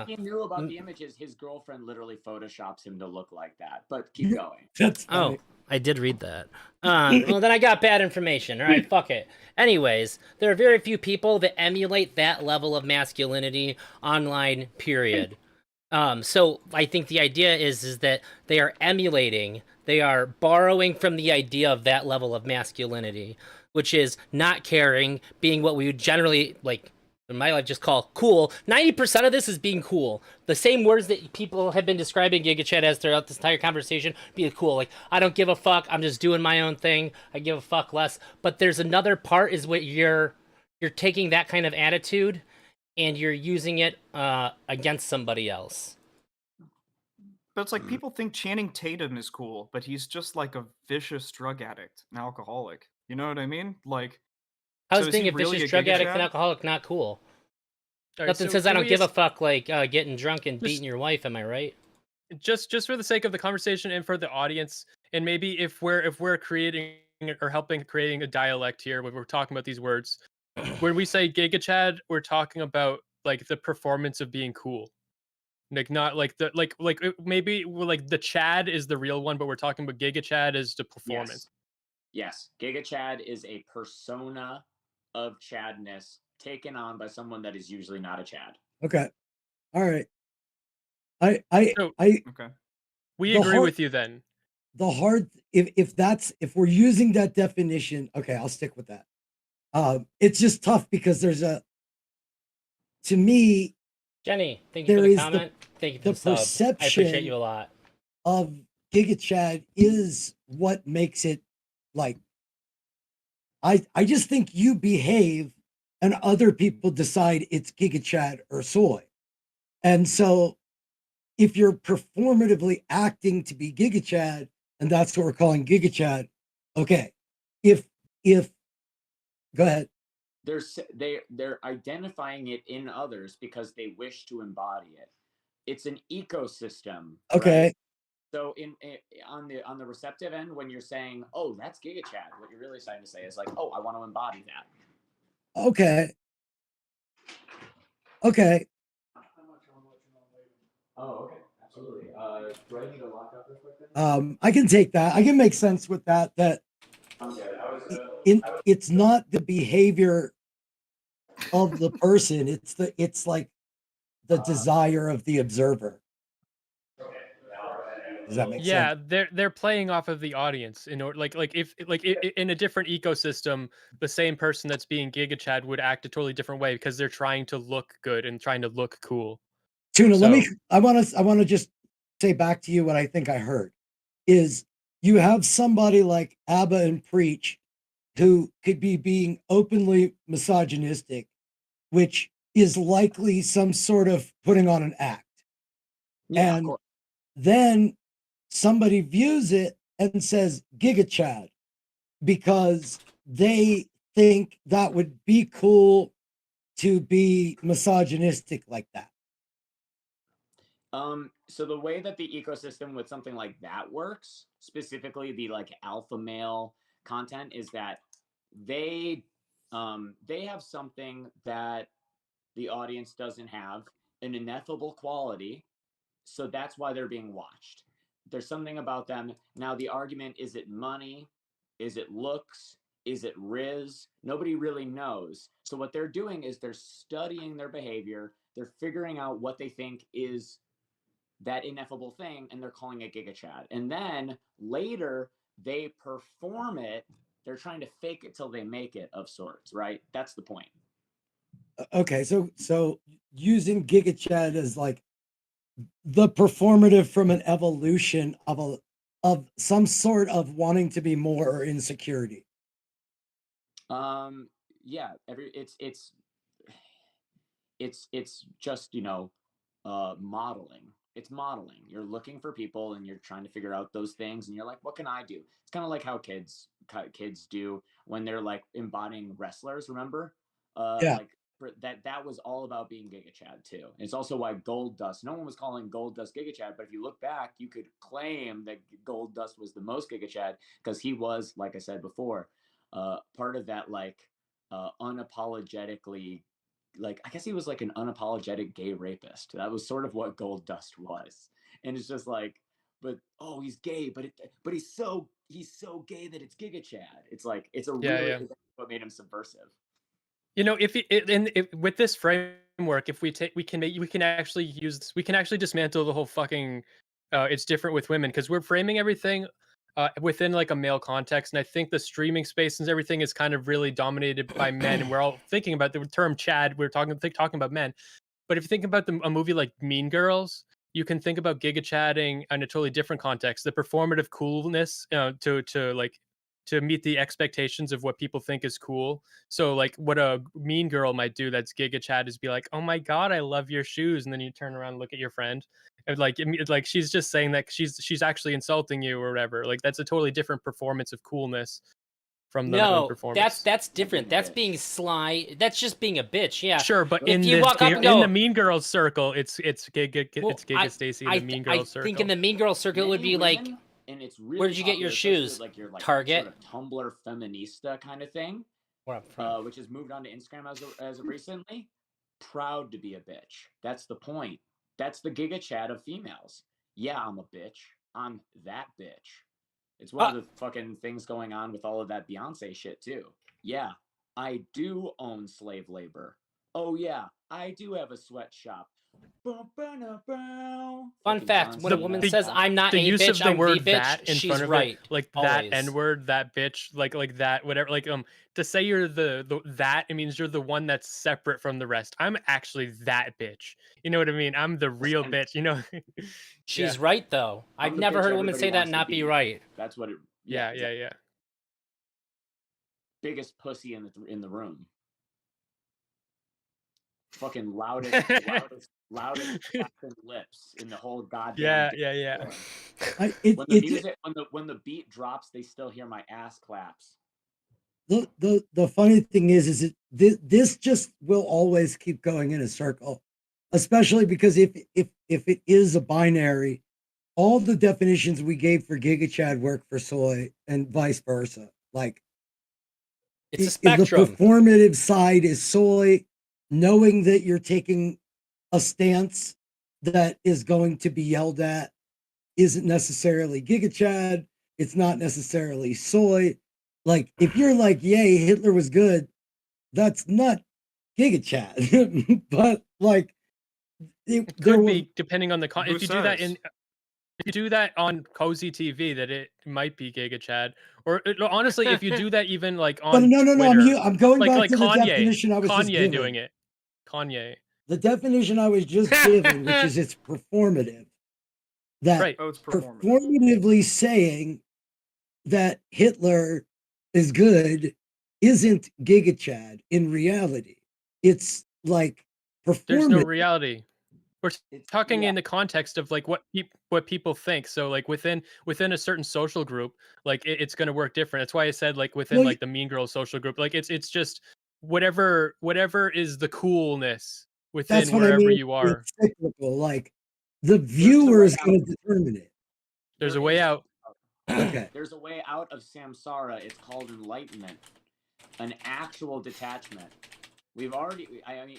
he knew about the images. His girlfriend literally photoshops him to look like that. But keep Yeah, going. that's Oh, funny. I did read that. Well, then I got bad information. All right, fuck it. Anyways, there are very few people that emulate that level of masculinity online, period. So I think the idea is that they are emulating, they are borrowing from the idea of that level of masculinity, which is not caring, being what we would generally, like, in my life, just call cool. 90% of this is being cool. The same words that people have been describing Gigachad as throughout this entire conversation, being cool. Like, I don't give a fuck, I'm just doing my own thing, I give a fuck less. But there's another part is what you're taking that kind of attitude and you're using it against somebody else. But it's like people think Channing Tatum is cool, but he's just like a vicious drug addict, an alcoholic. You know what I mean? Like, How's so is being he a really vicious a drug Giga addict and Chad? alcoholic not cool? All right, Nothing so says I can don't we give a fuck like getting drunk and just beating your wife. Am I right? just for the sake of the conversation and for the audience, and maybe if we're creating or helping creating a dialect here when we're talking about these words, when we say Gigachad, we're talking about like the performance of being cool. Like not like the maybe like the Chad is the real one, but we're talking about Gigachad is the performance. Yes. Giga Chad is a persona of Chadness taken on by someone that is usually not a Chad. Okay. All right. I So Okay. we the agree hard with you then. if we're using that definition, okay, I'll stick with that. It's just tough because to me, Jenny, thank you for there the is comment. Thank you for the the sub. I appreciate you perception a lot. of Gigachad is what makes it like I just think you behave and other people decide it's Gigachad or Soy. And so if you're performatively acting to be Gigachad, and that's what we're calling Gigachad, okay. If go ahead. They're identifying it in others because they wish to embody it. It's an ecosystem, right? Okay. So on the receptive end, when you're saying, "Oh, that's Giga Chad," what you're really trying to say is like, "Oh, I want to embody that." Okay. Okay. Oh, okay, absolutely. Do I need to lock up real quick then? I can take that. I can make sense with that. That I'm good. it's not the behavior of the person. It's like the desire of the observer. Does that make sense? Yeah, they're playing off of the audience in order like if in a different ecosystem, the same person that's being Gigachad would act a totally different way because they're trying to look good and trying to look cool. Tuna, let me So I want to just say back to you what I think I heard is you have somebody like Abba and Preach who could be being openly misogynistic, which is likely some sort of putting on an act. Yeah, of And course. then somebody views it and says Giga Chad because they think that would be cool to be misogynistic like that. So the way that the ecosystem with something like that works, specifically the like alpha male content, is that they they have something that the audience doesn't have, an ineffable quality, so that's why they're being watched. There's something about them. Now the argument, is it money? Is it looks? Is it riz? Nobody really knows. So what they're doing is they're studying their behavior. They're figuring out what they think is that ineffable thing, and they're calling it Giga Chad. And then later they perform it. They're trying to fake it till they make it, of sorts, right? That's the point. Okay, so using Giga Chad as like the performative from an evolution of some sort of wanting to be more or insecurity. Um, yeah, it's just, modeling. It's modeling. You're looking for people and you're trying to figure out those things, and you're like, what can I do? It's kind of like how kids do when they're like embodying wrestlers, remember? Yeah. Like that was all about being Gigachad too. And it's also why Gold Dust. No one was calling Gold Dust Gigachad, but if you look back, you could claim that Gold Dust was the most Gigachad because he was, like I said before, part of that unapologetically, like I guess he was like an unapologetic gay rapist. That was sort of what Gold Dust was, and it's just like, but oh, he's gay, but he's so gay that it's Gigachad. It's like it's a really what made him subversive. You know, if with this framework, if we can actually use this, we can actually dismantle the whole fucking it's different with women because we're framing everything within like a male context, and I think the streaming space and everything is kind of really dominated by men, and we're all thinking about the term Chad. We're talking about men, but if you think about a movie like Mean Girls, you can think about Gigachadding in a totally different context. The performative coolness to meet the expectations of what people think is cool. So like what a mean girl might do that's Gigachad is be like, "Oh my god, I love your shoes," and then you turn around and look at your friend, and like she's just saying that she's actually insulting you or whatever. Like that's a totally different performance of coolness from the No, performance. that's different. That's being sly. That's just being a bitch. Yeah. Sure, but If you walk up and in go, the Mean Girls circle, it's Giga Stacy in the Mean Girls circle. I think in the Mean Girls circle it would be like, and it's really where did you get your popular, especially shoes? with, like your Target? sort of Tumblr feminista kind of thing, which has moved on to Instagram as of recently. Proud to be a bitch. That's the point. That's the Gigachad of females. Yeah, I'm a bitch. I'm that bitch. It's one of the fucking things going on with all of that Beyonce shit too. Yeah, I do own slave labor. Oh yeah, I do have a sweatshop. Fun fact: when a woman says "I'm not a use bitch, of the I'm word the bitch," that in she's front of right. it, like always. that N-word, that bitch, like that, whatever. Like to say you're the that, it means you're the one that's separate from the rest. I'm actually that bitch. You know what I mean? I'm the real bitch. You know. She's right though. I've never heard a woman say that and not be right. That's what it. Yeah. Biggest pussy in the room. Fucking loudest fucking lips in the whole goddamn. Yeah. When the beat drops, they still hear my ass claps. The funny thing is this just will always keep going in a circle, especially because if it is a binary, all the definitions we gave for Gigachad work for soy and vice versa. Like it's a spectrum. The performative side is soy, knowing that you're taking a stance that is going to be yelled at isn't necessarily Gigachad. It's not necessarily soy. Like if you're like, yay, Hitler was good, that's not Gigachad. But like it could be depending on the if you do that in. If you do that on Cozy TV, that it might be Gigachad. Or honestly, if you do that even like on no, Twitter, I'm going back to Kanye, the definition I was just giving. doing it. Kanye. The definition I was just given, which is it's performative. That right. It's performatively saying that Hitler is good isn't Gigachad in reality. It's like performative. There's no reality. We're talking in the context of like what people think. So like within a certain social group, like it's going to work different. That's why I said like within like the Mean Girls social group, like it's just whatever is the coolness within wherever you are. It's cyclical. Like the viewer is going to determine it. There's a way out. Okay. There's a way out of samsara. It's called enlightenment, an actual detachment. We've already. I mean,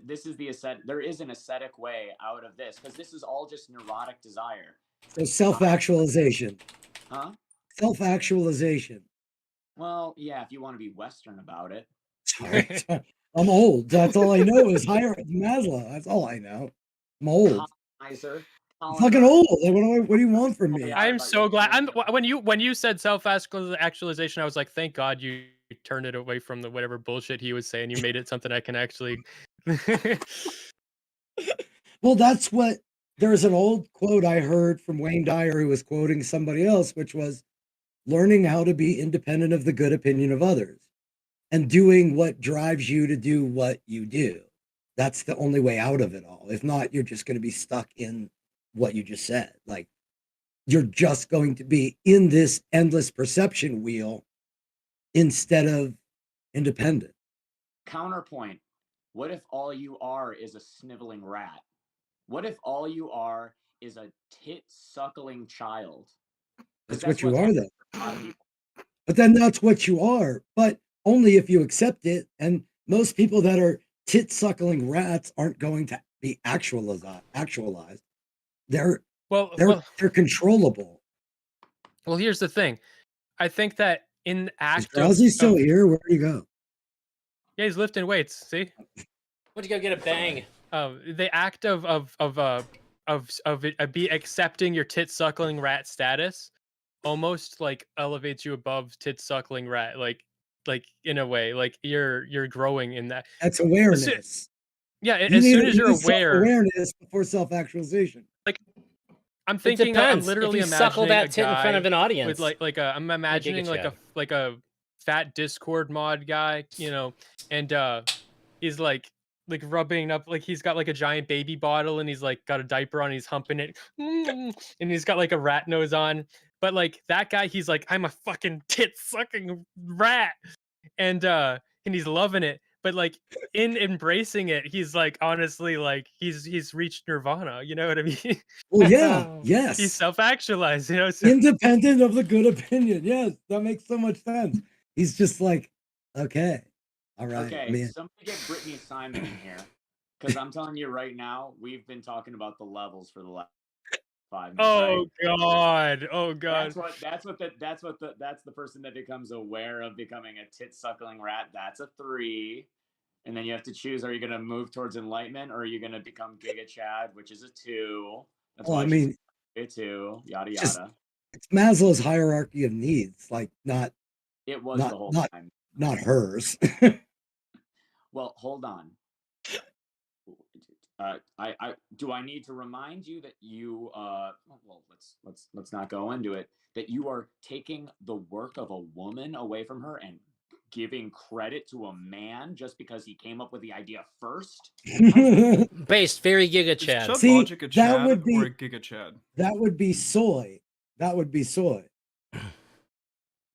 this is the ascetic. There is an ascetic way out of this because this is all just neurotic desire. So self-actualization. Huh? Self-actualization. Well, yeah, if you want to be Western about it. Sorry. I'm old. That's all I know is higher Maslow. That's all I know. I'm old. Colonizer. I'm fucking old. What do you want from me? I'm so glad. When you said self-actualization, I was like, thank God you turned it away from the whatever bullshit he was saying. You made it something I can actually. Well, that's what. There's an old quote I heard from Wayne Dyer who was quoting somebody else, which was learning how to be independent of the good opinion of others and doing what drives you to do what you do. That's the only way out of it all. If not, you're just going to be stuck in what you just said. Like you're just going to be in this endless perception wheel instead of independent. Counterpoint. What if all you are is a sniveling rat? What if all you are is a tit-suckling child? Because That's that's what you what's are, happening then. to a lot of people. But then that's what you are, but only if you accept it. And most people that are tit suckling rats aren't going to be actualized. They're Well, they're well, they're controllable. well. Here's the thing. I think that in the Is act Drowsy still here? Where'd he go? yeah, he's lifting weights. See, What'd you go get a bang? the act of it, be accepting your tit suckling rat status almost like elevates you above tit suckling rat, like in a way, like you're growing in that. That's As soo- awareness. yeah, You as need soon as you you're need self aware, awareness before self actualization. like I'm It thinking, I'm depends. If literally you suckle imagining a that tit in front of guy an with audience, I'm imagining Gigachad. like a fat Discord mod guy, and he's like rubbing up, like he's got like a giant baby bottle and he's like got a diaper on, he's humping it, and he's got like a rat nose on. But like that guy, he's like, I'm a fucking tit sucking rat, and he's loving it. But like in embracing it, he's like honestly like he's reached nirvana. You know what I mean? Well, yeah, He's yes. self-actualized, So Independent of the good opinion. Yes, that makes so much sense. He's just like, okay, all right, Okay, man. somebody get Brittany Simon in here. Because I'm telling you right now, we've been talking about the levels for the last 5 minutes. oh right? god, oh god. That's the person that becomes aware of becoming a tit suckling rat. That's a 3. And then you have to choose: are you going to move towards enlightenment, or are you going to become Gigachad, which is a 2? That's Well, why I she's mean, a 2. Yada just yada. it's Maslow's hierarchy of needs, like not It was not the whole not time. not hers. Well, hold on. I do I need to remind you that you well, let's not go into it, that you are taking the work of a woman away from her and giving credit to a man just because he came up with the idea first? Based very Is Gigachad. Chud See, Logic a that Chad would or a be Gigachad? that would be soy. That would be soy.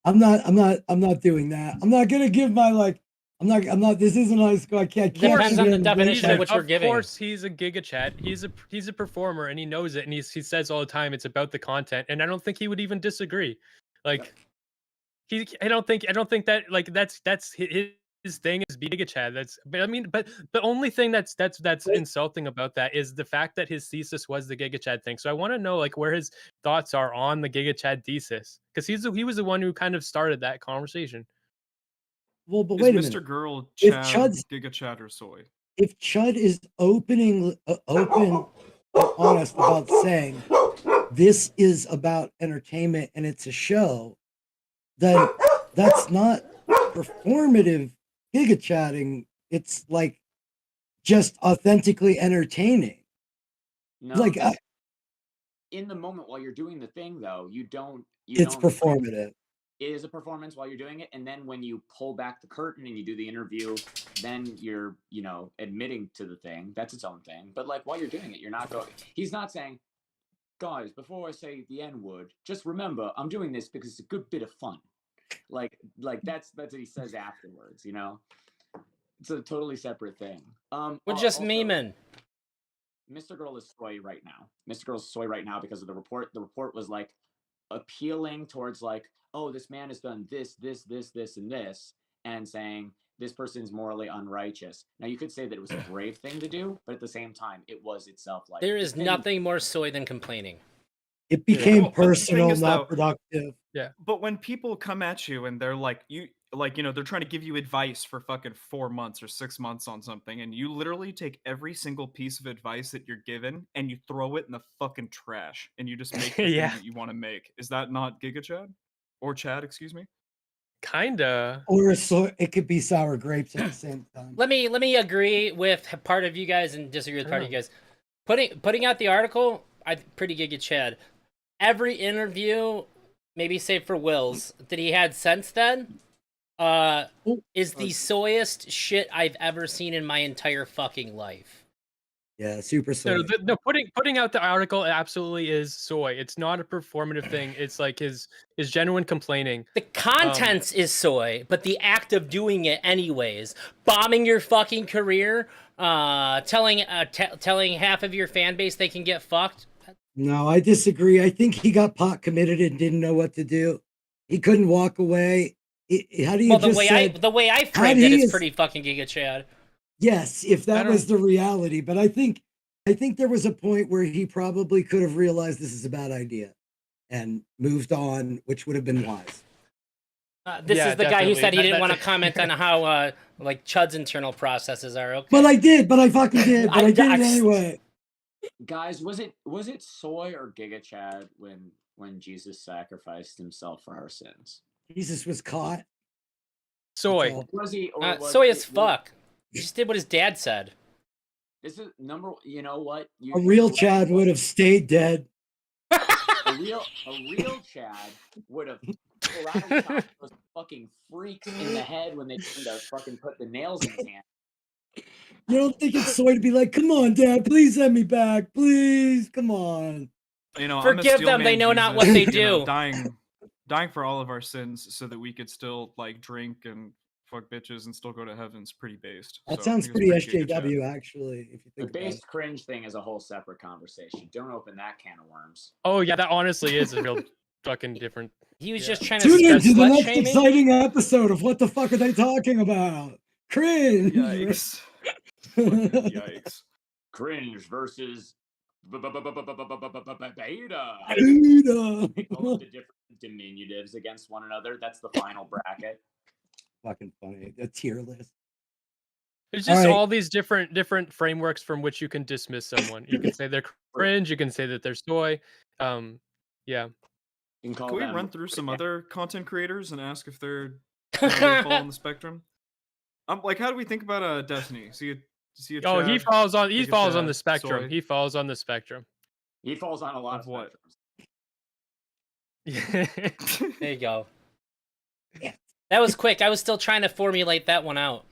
I'm not doing that. I'm not gonna give my like. I'm not. This isn't high school. I can't. Depends sit on here the and definition of like, what you're Of giving. course, he's a Gigachad. He's a performer, and he knows it, and he says all the time it's about the content, and I don't think he would even disagree. Like I don't think that like that's his thing is being a Gigachad. That's but I mean, but the only thing that's insulting about that is the fact that his thesis was the Gigachad thing. So I want to know like where his thoughts are on the Gigachad thesis, because he was the one who kind of started that conversation. well, but Is wait a Mr. minute. Girl If Chad Chud's Gigachad or Soy? if Chud is open and honest about saying this is about entertainment and it's a show, then that's not performative giga chatting. It's like just authentically entertaining. No, Like in the moment while you're doing the thing, though, you it's don't like, performative. it is a performance while you're doing it, and then when you pull back the curtain and you do the interview, then you're admitting to the thing. That's its own thing. But like while you're doing it, you're not going. He's not saying, guys, before I say the N word, just remember I'm doing this because it's a good bit of fun. Like that's what he says afterwards. It's a totally separate thing. We're just Also, memeing. Mr. Girl is soy right now. Mr. Girl is soy right now because of the report. The report was like appealing towards like, oh, this man has done this, and this, and saying this person's morally unrighteous. Now you could say that it was a brave thing to do, but at the same time, it was itself like There is nothing more soy than complaining. It became Well, but the thing personal, is, not though, productive. But when people come at you and they're like, they're trying to give you advice for fucking 4 months or 6 months on something, and you literally take every single piece of advice that you're given and you throw it in the fucking trash and you just make the thing Yeah, that you want to make. Is that not Gigachad? Or Chad, excuse me? kinda. Or it could be sour grapes at the same time. Let me agree with part of you guys and disagree with part of you Oh. guys. Putting out the article, pretty Gigachad. Every interview, maybe save for Will's, that he had since then, is the soyest shit I've ever seen in my entire fucking life. Yeah, super soy. No, putting out the article absolutely is soy. It's not a performative thing. It's like his genuine complaining. The contents is soy, but the act of doing it anyways, bombing your fucking career, telling half of your fan base they can get fucked. No, I disagree. I think he got pot committed and didn't know what to do. He couldn't walk away. How do you Well, just say? the way I framed it is pretty fucking Giga Chad. Yes, if that was the reality, but I think there was a point where he probably could have realized this is a bad idea and moved on, which would have been wise. This is the guy who said he didn't want to comment on how like Chud's internal processes are. Okay. But I did. But I fucking did. But I did it anyway. Guys, was it soy or Gigachad when Jesus sacrificed himself for our sins? Jesus was caught. Soy. Was he? Soy as fuck. He just did what his dad said. This is number. You know what? A real Chad would have stayed dead. A real Chad would have karate chopped those fucking freaks in the head when they tried to fucking put the nails in his hand. You don't think it's soy to be like, come on, Dad, please send me back, please, come on. You know, forgive them; they know not what they do. Dying for all of our sins so that we could still like drink and fuck bitches and still go to heaven's pretty based. That sounds pretty SJW, actually. If you think the based cringe thing is a whole separate conversation. Don't open that can of worms. Oh yeah, that honestly is a real fucking different. He was just trying to tune into the next shaming. exciting episode of What the Fuck Are They Talking About? Cringe. Yikes. Yikes. Cringe versus beta. All of the different diminutives against one another. That's the final bracket. Fucking funny. A tier list. It's just all these different frameworks from which you can dismiss someone. You can say they're cringe. You can say that they're soy. Yeah. Can we run through some other content creators and ask if they fall on the spectrum? Like, how do we think about Destiny? See a Chad, he falls on the spectrum. Soy. He falls on the spectrum. He falls on a lot of what? There you go. That was quick. I was still trying to formulate that one out.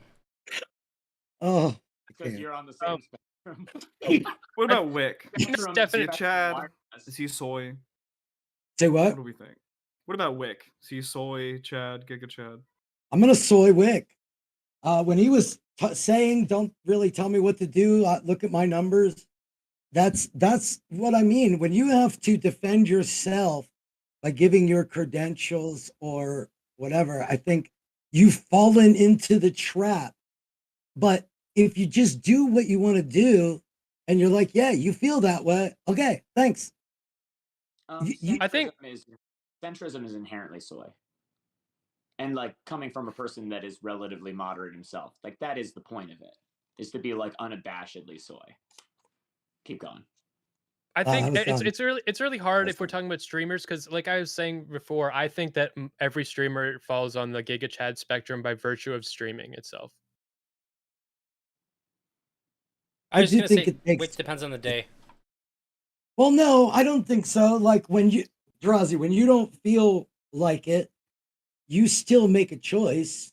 Oh, because you're on the same spectrum. What about Wick? Definitely Is he Chad? Is he soy? Say what? What do we think? What about Wick? Is he soy, Chad, Gigachad? I'm gonna soy Wick. When he was saying, "Don't really tell me what to do. Look at my numbers." That's what I mean. When you have to defend yourself by giving your credentials or whatever, I think you've fallen into the trap. But if you just do what you want to do, and you're like, "Yeah, you feel that way. Okay, thanks." I think centrism is inherently soy. And like coming from a person that is relatively moderate himself, like that is the point of it, is to be like unabashedly soy. Keep going. I think it's really hard if we're talking about streamers because, like I was saying before, I think that every streamer falls on the Gigachad spectrum by virtue of streaming itself. I was just gonna say, which depends on the day. Well, no, I don't think so. Like when you don't feel like it, you still make a choice,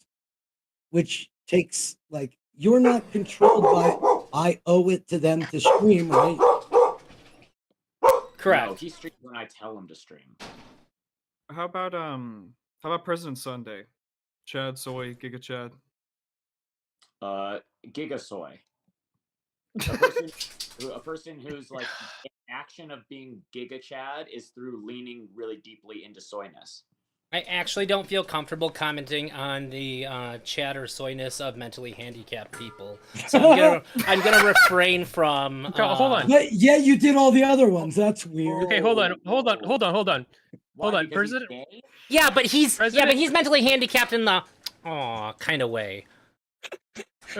which takes like you're not controlled by I owe it to them to stream, right? Correct. No, he streams when I tell him to stream. How about President Sunday? Chad, soy, Gigachad. Giga soy. A person who's like in action of being Giga Chad is through leaning really deeply into soyness. I actually don't feel comfortable commenting on the Chad or soyness of mentally handicapped people, so I'm gonna refrain from. Hold on. Yeah, you did all the other ones. That's weird. Okay, hold on. President. Yeah, but he's mentally handicapped in the kind of way.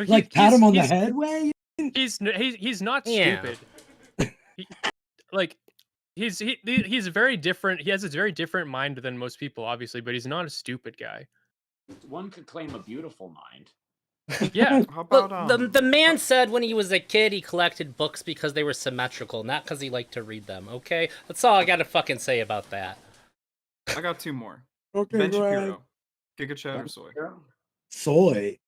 Like pat him on the head way. He's not stupid. He's very different. He has a very different mind than most people, obviously, but he's not a stupid guy. One could claim a beautiful mind. Yeah. How about the man said when he was a kid he collected books because they were symmetrical, not because he liked to read them. Okay, that's all I got to fucking say about that. I got two more. Okay, Ben go ahead. Shapiro, Gigachad or soy? Soy.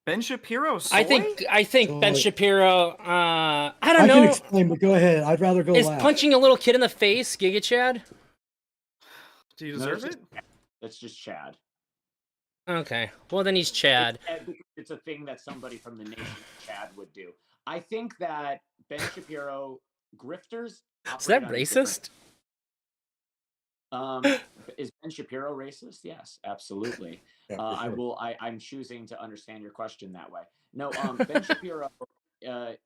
Ben Shapiro, soy? I think Ben Soy. Shapiro. I don't I can know. explain, but go ahead. I'd rather go Is last. punching a little kid in the face Gigachad? Do you No, deserve that's it? That's just Chad. Okay, well then he's Chad. It's a thing that somebody from the nation of Chad would do. I think that Ben Shapiro grifters Is that operate on a different. racist? Is Ben Shapiro racist? Yes, absolutely. Yeah, for I sure. will. I'm choosing to understand your question that way. No, Ben Shapiro.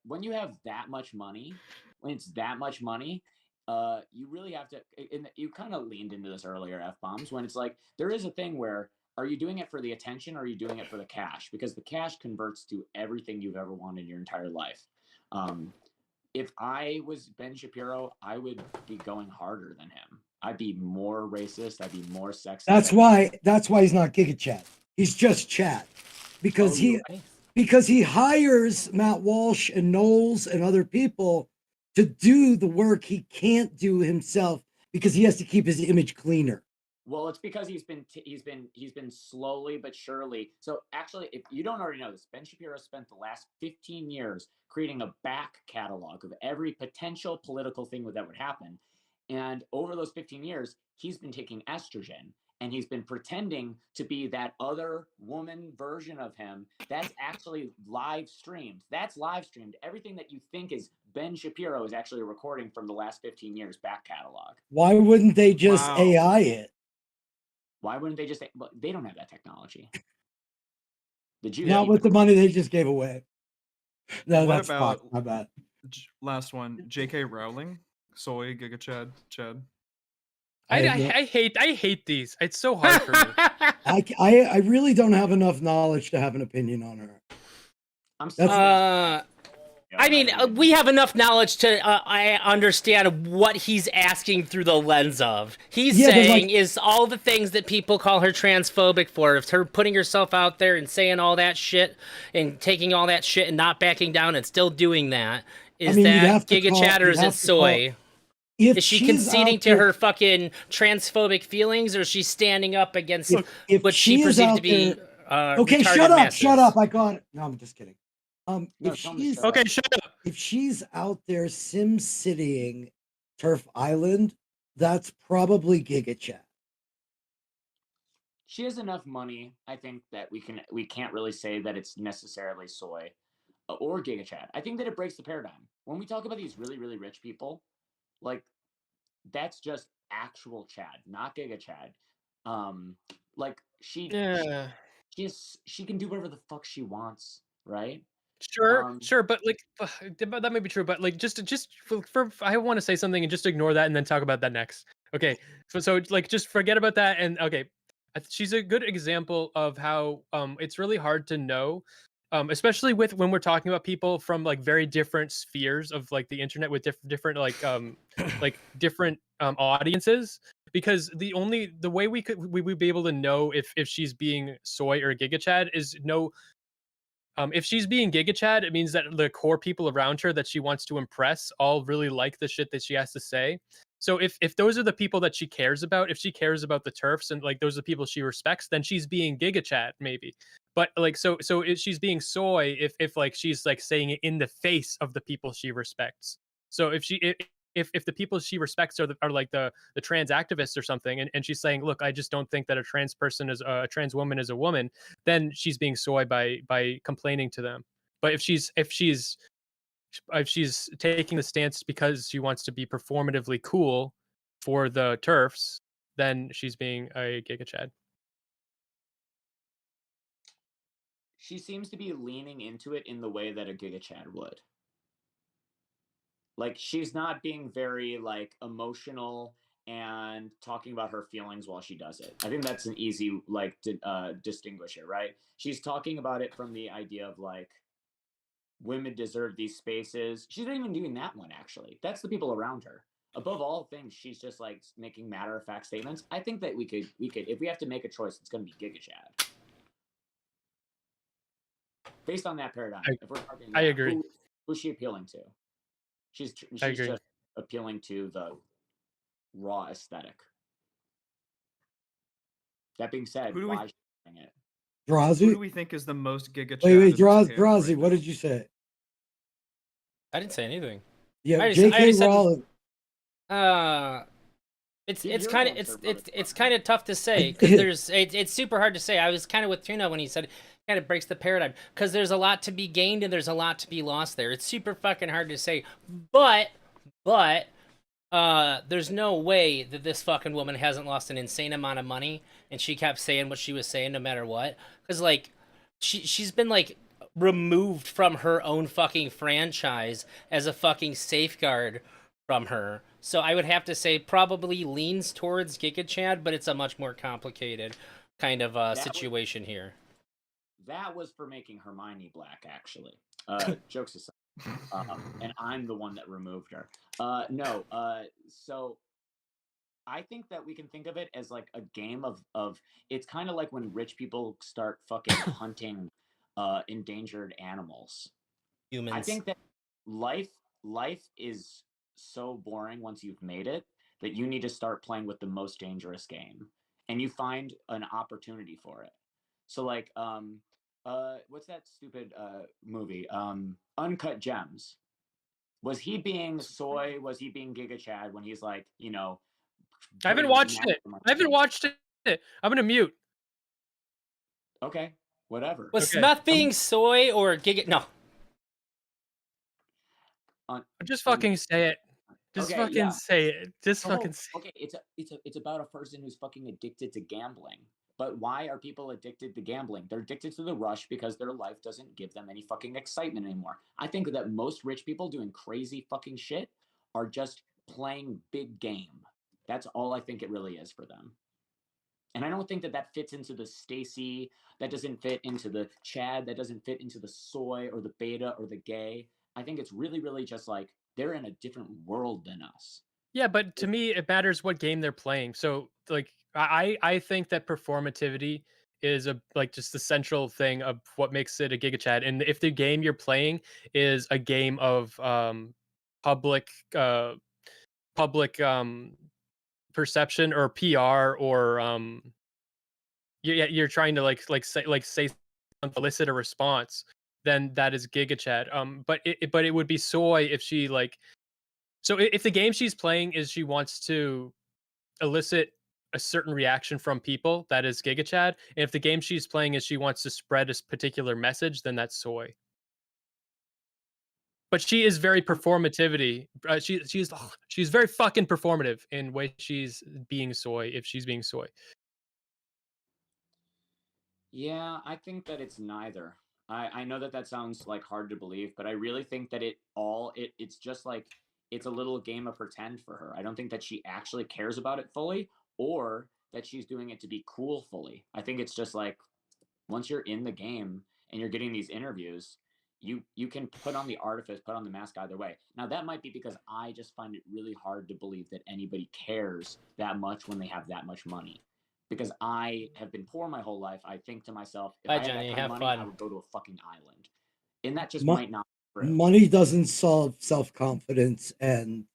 When you have that much money, when it's that much money, you really have to. And you kind of leaned into this earlier, F bombs. When it's like there is a thing where are you doing it for the attention or are you doing it for the cash? Because the cash converts to everything you've ever wanted in your entire life. If I was Ben Shapiro, I would be going harder than him. I'd be more racist. I'd be more sexist. That's why he's not Gigachad. He's just Chad. Because he hires Matt Walsh and Knowles and other people to do the work he can't do himself because he has to keep his image cleaner. Well, it's because he's been slowly but surely. So actually, if you don't already know this, Ben Shapiro spent the last 15 years creating a back catalog of every potential political thing that would happen. And over those 15 years, he's been taking estrogen and he's been pretending to be that other woman version of him. That's actually live streamed. That's live streamed. Everything that you think is Ben Shapiro is actually a recording from the last 15 years back catalog. Why wouldn't they just Wow. AI it? Why wouldn't they just? They don't have that technology. The Jews Not with the money they just gave away. No, What that's about- fucked. My bad. Last one, J.K. Rowling, soy, Gigachad, Chad. I hate these. It's so hard for me. I really don't have enough knowledge to have an opinion on her. I'm That's- I mean, we have enough knowledge to I understand what he's asking through the lens of. He's saying is all the things that people call her transphobic for. If her putting herself out there and saying all that shit and taking all that shit and not backing down and still doing that, is that Gigachad or is it soy? Is she conceding to her fucking transphobic feelings or is she standing up against what she perceives to be okay, retarded shut up. I got it. No, I'm just kidding. No, shut up. If she's out there sim citying Turf Island, that's probably Gigachad. She has enough money, I think, that we can't really say that it's necessarily soy or Gigachad. I think that it breaks the paradigm. When we talk about these really, really rich people, like that's just actual Chad, not Gigachad. Like she can do whatever the fuck she wants, right? Sure, but like that may be true, but like just for I want to say something and just ignore that and then talk about that next. Okay, so like just forget about that and okay, she's a good example of how it's really hard to know, especially with when we're talking about people from like very different spheres of like the internet with different like different audiences. Because the way we would be able to know if she's being soy or Gigachad is if she's being Gigachad, it means that the core people around her that she wants to impress all really like the shit that she has to say. So if those are the people that she cares about, if she cares about the turfs and like those are the people she respects, then she's being Gigachad maybe. But like so if she's being soy if like she's like saying it in the face of the people she respects. So if the people she respects are like the trans activists or something, and she's saying, look, I just don't think that a trans person is a trans woman is a woman, then she's being soy by complaining to them. But if she's taking the stance because she wants to be performatively cool for the turfs, then she's being a Gigachad. She seems to be leaning into it in the way that a Gigachad would. Like she's not being very like emotional and talking about her feelings while she does it. I think that's an easy like distinguisher, right? She's talking about it from the idea of like women deserve these spaces. She's not even doing that one actually. That's the people around her. Above all things, she's just like making matter of fact statements. I think that we could if we have to make a choice, it's going to be Gigachad. Based on that paradigm, if we're talking, I agree. Who's she appealing to? She's just appealing to the raw aesthetic. That being said, why is she doing it? Who Drazi? do we think is the most Giga Chad? Wait, in this panel Drazi, right what now? did you say? I didn't say anything. Yeah, I J.K. already said. Rowling. It's Give it's your kind of answer, it's motherfucker. kind of tough to say because it's super hard to say. I was kind of with Tuna when he said kind of breaks the paradigm because there's a lot to be gained and there's a lot to be lost there. It's super fucking hard to say, but there's no way that this fucking woman hasn't lost an insane amount of money and she kept saying what she was saying no matter what because like she's been like removed from her own fucking franchise as a fucking safeguard from her. So I would have to say probably leans towards Gigachad, but it's a much more complicated kind of situation here. That was for making Hermione black, actually. Jokes aside. And I'm the one that removed her. No, so I think that we can think of it as like a game of it's kind of like when rich people start fucking hunting endangered animals. Humans. I think that life is so boring once you've made it that you need to start playing with the most dangerous game and you find an opportunity for it. So like what's that stupid movie? Uncut Gems. Was he being soy? Was he being Giga Chad when he's like, I haven't putting watched it. mastermind I haven't things? watched it. I'm gonna mute. Okay, whatever. Was Okay. Smeth being soy or Giga? No. Just fucking say it. Just Okay, fucking yeah. say it. Just Oh, fucking say okay. It's about a person who's fucking addicted to gambling. But why are people addicted to gambling? They're addicted to the rush because their life doesn't give them any fucking excitement anymore. I think that most rich people doing crazy fucking shit are just playing big game. That's all I think it really is for them. And I don't think that that fits into the Stacy. That doesn't fit into the Chad. That doesn't fit into the soy or the beta or the gay. I think it's really, really just like they're in a different world than us. Yeah, but to me, it matters what game they're playing. So, like, I think that performativity is a like just the central thing of what makes it a Giga Chat. And if the game you're playing is a game of public uh public perception or PR or you're trying to say elicit a response, then that is Giga Chat. But it would be soy if she like so if the game she's playing is she wants to elicit a certain reaction from people, that is Giga Chad. And if the game she's playing is she wants to spread a particular message, then that's soy. But she is very performativity. She's very fucking performative in way she's being soy. If she's being soy, Yeah, I think that it's neither. I know that that sounds like hard to believe, but I really think that it's just like it's a little game of pretend for her. I don't think that she actually cares about it fully or that she's doing it to be cool fully. I think it's just like once you're in the game and you're getting these interviews, you can put on the artifice, put on the mask either way. Now that might be because I just find it really hard to believe that anybody cares that much when they have that much money. Because I have been poor my whole life, I think to myself, if Bye, I had Jenny. that kind Have of money, I fun. would go to a fucking island. And that just Mo- might not be true. Money doesn't solve self-confidence and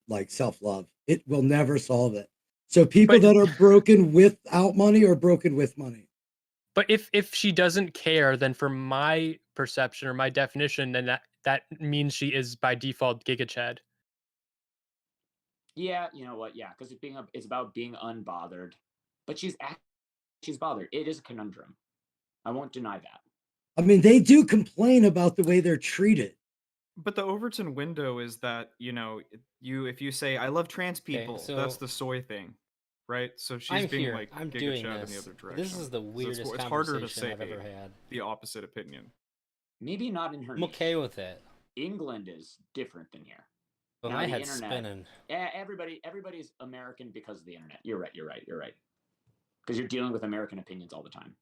like self-love. It will never solve it. So people But- that are broken without money are broken with money. but if she doesn't care, then for my perception or my definition, then that means she is by default Giga Chad. Yeah, you know what? Yeah, because it's about being unbothered. But she's bothered. It is a conundrum. I won't deny that. I mean, they do complain about the way they're treated. But the Overton window is that, if you say I love trans people, so that's the soy thing, right? So she's I'm being here. like I'm Giga doing Chad in the this. other direction. This is the So weirdest it's harder to conversation say I've ever had. the opposite opinion. Maybe not in her I'm okay niche. with it. England is different than here. But Now my the head's internet- spinning. Everybody's American because of the internet. You're right. Because you're dealing with American opinions all the time.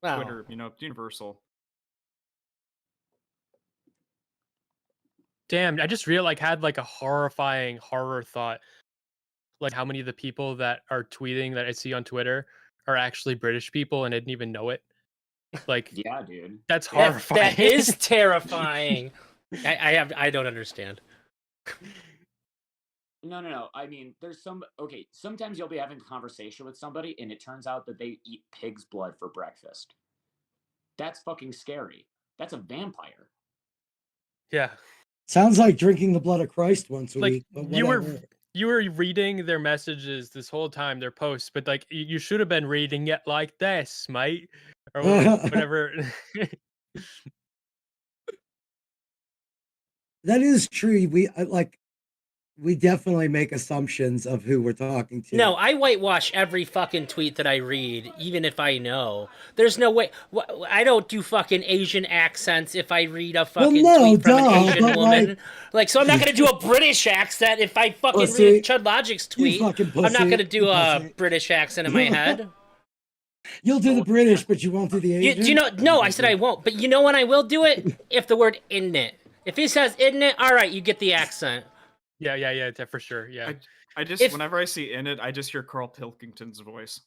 Wow. Twitter, universal. Damn, I just had like a horrifying horror thought. Like how many of the people that are tweeting that I see on Twitter are actually British people and I didn't even know it. Like, Yeah, dude. that's horrifying. That is terrifying. I don't understand. No. I mean, there's some. Okay, sometimes you'll be having a conversation with somebody, and it turns out that they eat pig's blood for breakfast. That's fucking scary. That's a vampire. Yeah. Sounds like drinking the blood of Christ once a Like week, but you whatever. were reading their messages this whole time, their posts, but like you should have been reading it like this, mate, or whatever. That is true. We definitely make assumptions of who we're talking to. No, I whitewash every fucking tweet that I read, even if I know. There's no way. I don't do fucking Asian accents if I read a fucking no, tweet from an duh, Asian but, woman. Like, so I'm not gonna do a British accent if I fucking Pussy. read Chud Logic's You tweet. fucking I'm not pussy. gonna do You a pussy. British accent in my head. You'll do the British, but you won't do the Asian. Do you know? No, I said I won't. But you know when I will do it? If the word "in it." If he says "in it," all right, you get the accent. Yeah, for sure. Yeah. I just whenever I see in it, I just hear Carl Pilkington's voice.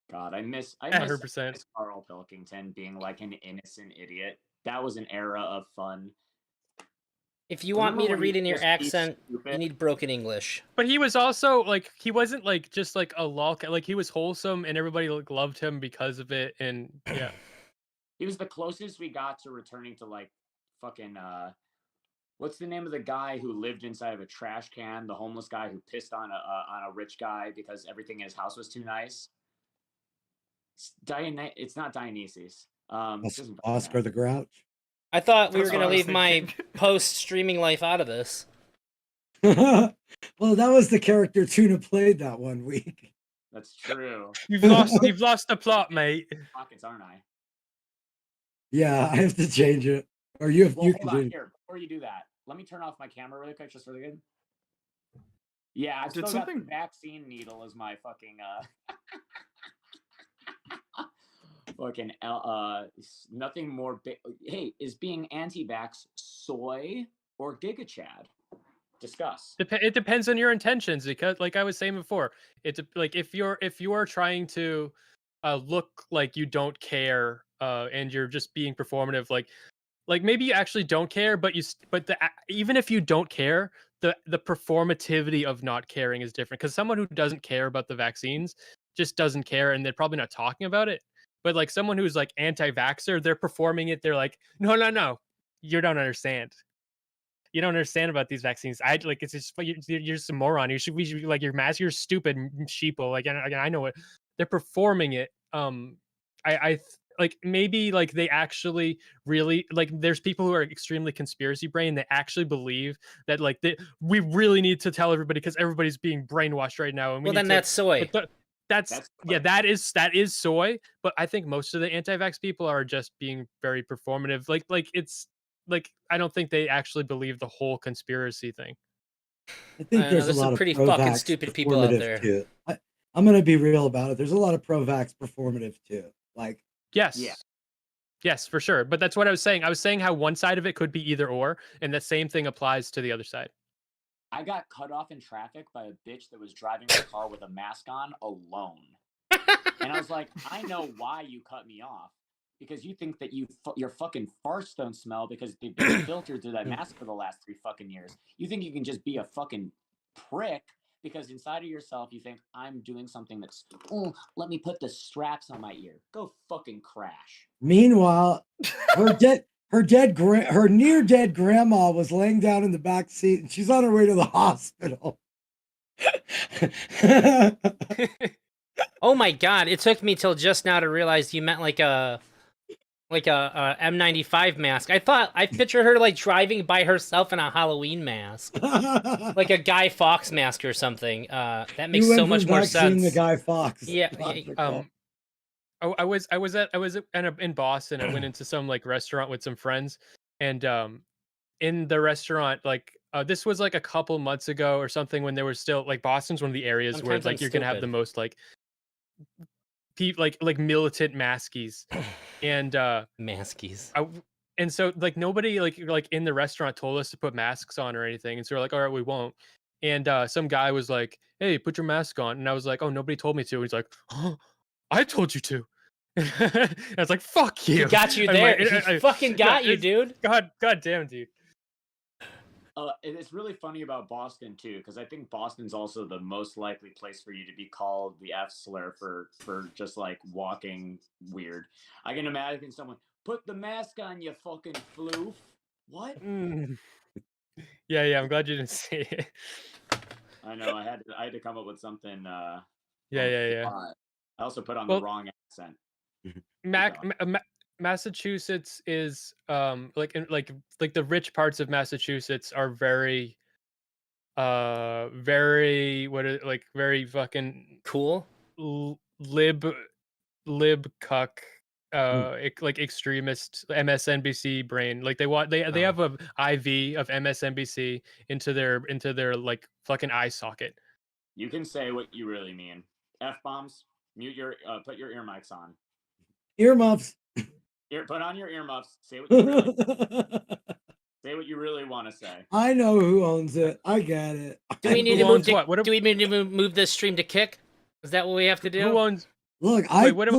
God, I miss 100%. Carl Pilkington being like an innocent idiot. That was an era of fun. If you want me to Remember when read you in your just be accent, stupid? you need broken English. But he was also like he wasn't like just like a lolcat. Like he was wholesome, and everybody like loved him because of it. And yeah, He was the closest we got to returning to like fucking what's the name of the guy who lived inside of a trash can? The homeless guy who pissed on a rich guy because everything in his house was too nice. It's not Dionysus. Oscar the Grouch. I thought we That's were going what to I was leave my thinking. post-streaming life out of this. Well, that was the character Tuna played that one week. That's true. you've lost the plot, mate. Pockets, aren't I? Yeah, I have to change it. Or you Well, can hold on change it. here. Before you do that, let me turn off my camera really quick, just really good. Yeah, I Did still got the something- vaccine needle as my fucking fucking nothing more. Hey, is being anti-vax soy or Gigachad? Discuss. It depends on your intentions, because like I was saying before, it's like if you're trying to look like you don't care and you're just being performative, like maybe you actually don't care, but even if you don't care, the performativity of not caring is different, because someone who doesn't care about the vaccines just doesn't care, and they're probably not talking about it. But like someone who's like anti-vaxxer, they're performing it. They're like, no, you don't understand. You don't understand about these vaccines. I like it's just you're just a moron. We should like your mask. You're stupid sheeple. Like I know it. They're performing it. Like maybe like they actually really like. There's people who are extremely conspiracy brain that actually believe that like we really need to tell everybody because everybody's being brainwashed right now. And Well, then that's soy. That's yeah, that is soy. But I think most of the anti-vax people are just being very performative. Like it's. Like I don't think they actually believe the whole conspiracy thing. I think know, there's a there's some lot of pretty pro-vax fucking stupid people out performative there. Too. I'm gonna be real about it. There's a lot of pro-vax performative too. Like Yes, for sure. But that's what I was saying. I was saying how one side of it could be either or, and the same thing applies to the other side. I got cut off in traffic by a bitch that was driving her car with a mask on alone. And I was like, I know why you cut me off. Because you think that your fucking farts don't smell because they've been filtered through that mask for the last 3 fucking years. You think you can just be a fucking prick because inside of yourself you think I'm doing something that's, let me put the straps on my ear. Go fucking crash. Meanwhile, her near dead grandma was laying down in the back seat and she's on her way to the hospital. Oh my god! It took me till just now to realize you meant like a M95 mask. I pictured her like driving by herself in a Halloween mask, like a Guy Fawkes mask or something. That makes so much more sense. The Guy Fawkes. Yeah. I was in Boston. I went into some like restaurant with some friends, and in the restaurant, like this was like a couple months ago or something, when there was still like Boston's one of the areas where Sometimes like you're gonna have the most like militant maskies. And maskies. And so like nobody like in the restaurant told us to put masks on or anything, and so we're like, all right, we won't. And some guy was like, hey, put your mask on, and I was like, oh, nobody told me to. And he's like, oh, I told you to. I was like, fuck you. He got you there. He fucking got you, dude. God damn, dude. It's really funny about Boston too, because I think Boston's also the most likely place for you to be called the F slur for just like walking weird. I can imagine someone put the mask on, you fucking floof. What? Mm. Yeah. I'm glad you didn't say it. I know. I had to come up with something Yeah, on the yeah, yeah. fly. I also put on the Well, wrong accent. Mac, Massachusetts is like the rich parts of Massachusetts are very very like very fucking Cool. lib cuck Mm. like extremist MSNBC brain. Like they want they Oh. have a IV of MSNBC into their like fucking eye socket. You can say what you really mean. F bombs. Mute your. Put your ear mics on. Earmuffs. Put on your earmuffs. Say what you really. Say what you really want to say. I know who owns it. I get it. Do we need Who to move owns to, what? do we need to move this stream to Kick? Is that what we have to do? Who owns? Look, Wait, what?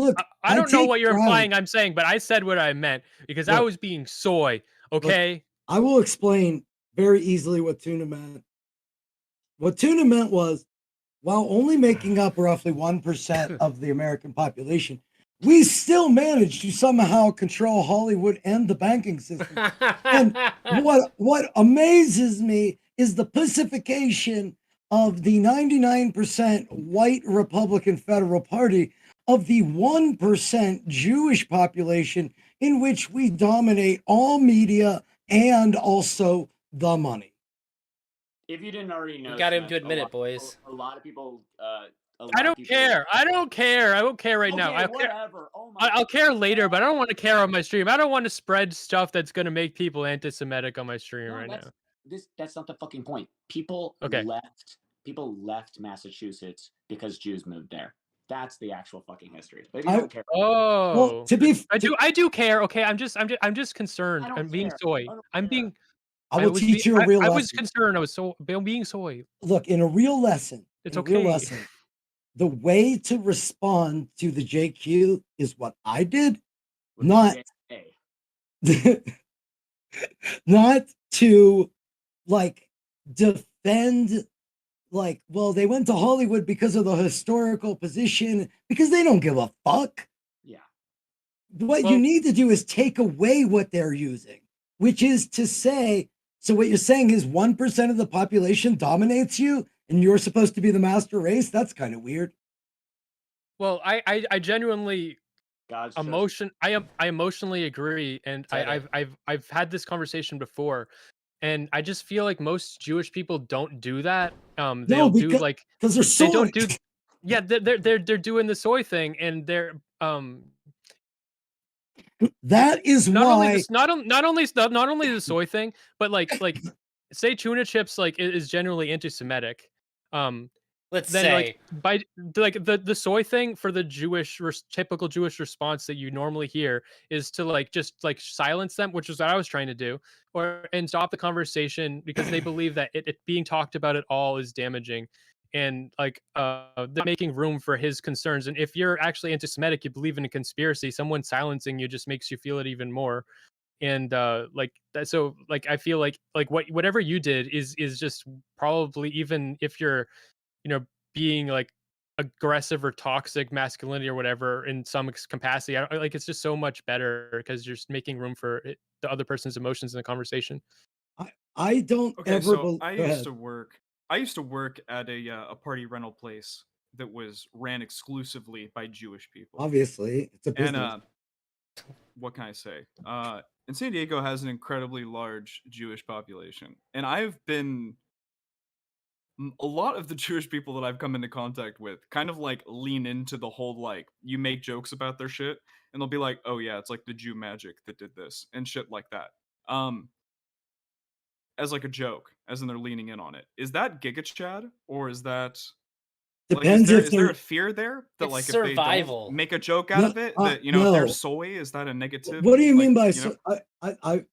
I don't know take what you're pride. implying. I'm saying, but I said what I meant because I Look, was being soy. Okay. I will explain very easily what tuna meant. What tuna meant was, while only making up roughly 1% of the American population, we still managed to somehow control Hollywood and the banking system. And what amazes me is the pacification of the 99% white Republican Federal Party of the 1% Jewish population, in which we dominate all media and also the money. If you didn't already know, We got him Smith, to admit it, boys. A lot of people. I don't care. I don't care. I won't care right now. Okay, I'll care. whatever. Oh my. I'll care later, but I don't want to care on my stream. I don't want to spread stuff that's gonna make people anti-Semitic on my stream No, right now. that's not the fucking point. People Okay. left Massachusetts because Jews moved there. That's the actual fucking history. But if you I- don't care. Oh, Well, I do care. Okay, I'm just concerned. I don't I'm being care. soy. I don't I'm care. being. I will teach you a real I lesson. was concerned. I was being soy. Look, in a real lesson, It's in a real okay. lesson, the way to respond to the JQ is what I did, With not the not to like defend like, well, they went to Hollywood because of the historical position, because they don't give a fuck. Yeah. What Well- you need to do is take away what they're using, which is to say, so what you're saying is 1% of the population dominates you and you're supposed to be the master race? That's kind of weird. Well, I genuinely God's I emotionally agree, and Said it. I've had this conversation before, and I just feel like most Jewish people don't do that. They'll do like because they're soy. they don't do. Yeah, they're doing the soy thing, and they're That is not only why this not only the soy thing, but like say tuna chips like is generally anti-Semitic. Let's Then say. like by like the soy thing for the typical Jewish response that you normally hear is to like just like silence them, which is what I was trying to do, and stop the conversation because they believe that it being talked about at all is damaging, and like they're making room for his concerns. And if you're actually anti-Semitic, you believe in a conspiracy, someone silencing you just makes you feel it even more. And like that, so like I feel like whatever you did is just probably, even if you're being like aggressive or toxic masculinity or whatever in some capacity, like it's just so much better because you're just making room for the other person's emotions in the conversation. I don't Okay, ever. so Go I ahead. used to work at a party rental place that was ran exclusively by Jewish people. Obviously, it's a business. And what can I say? And San Diego has an incredibly large Jewish population, and a lot of the Jewish people that I've come into contact with kind of like lean into the whole like you make jokes about their shit, and they'll be like, "Oh yeah, it's like the Jew magic that did this," and shit like that. As like a joke, as in they're leaning in on it. Is that Gigachad, or is that like Depends if is there they're a fear there that It's like if survival. they don't make a joke out No, of it, that if they're no. soy, is that a negative? What do you mean by you know?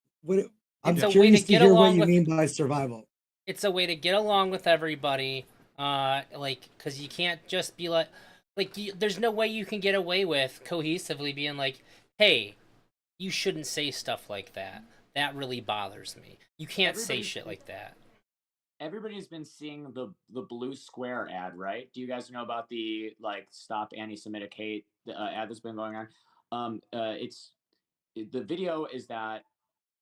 I'm It's a way curious to to get hear what along you with- mean by survival. It's a way to get along with everybody, like, because you can't just be like there's no way you can get away with cohesively being like, hey, you shouldn't say stuff like that. That really bothers me. You can't say Everybody's shit like that. everybody's been seeing the blue square ad, right? Do you guys know about the like stop anti-Semitic hate ad that's been going on? It's the video is that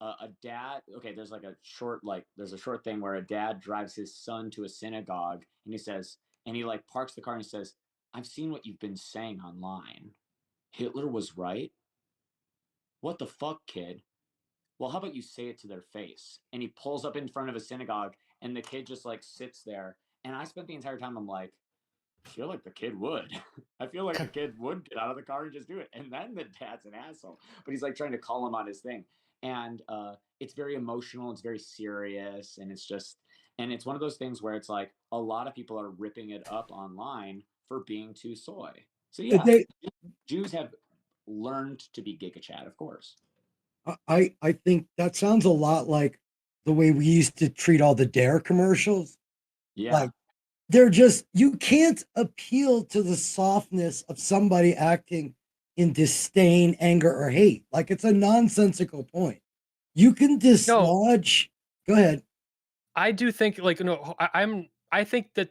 a dad. Okay, there's like a short there's a short thing where a dad drives his son to a synagogue and he says and he like parks the car and he says, "I've seen what you've been saying online. Hitler was right. What the fuck, kid? Well, how about you say it to their face?" And he pulls up in front of a synagogue, and the kid just like sits there. And I spent the entire time, I'm like, I feel like the kid would. I feel like the kid would get out of the car and just do it. And then the dad's an asshole, but he's like trying to call him on his thing. And it's very emotional, it's very serious, and it's one of those things where it's like a lot of people are ripping it up online for being too soy. So yeah, They, Jews have learned to be Gigachad, of course. I think that sounds a lot like the way we used to treat all the Dare commercials. Yeah. Like they're just you can't appeal to the softness of somebody acting in disdain, anger, or hate. Like it's a nonsensical point. You can No, dislodge. Go ahead. I do think like no, I think that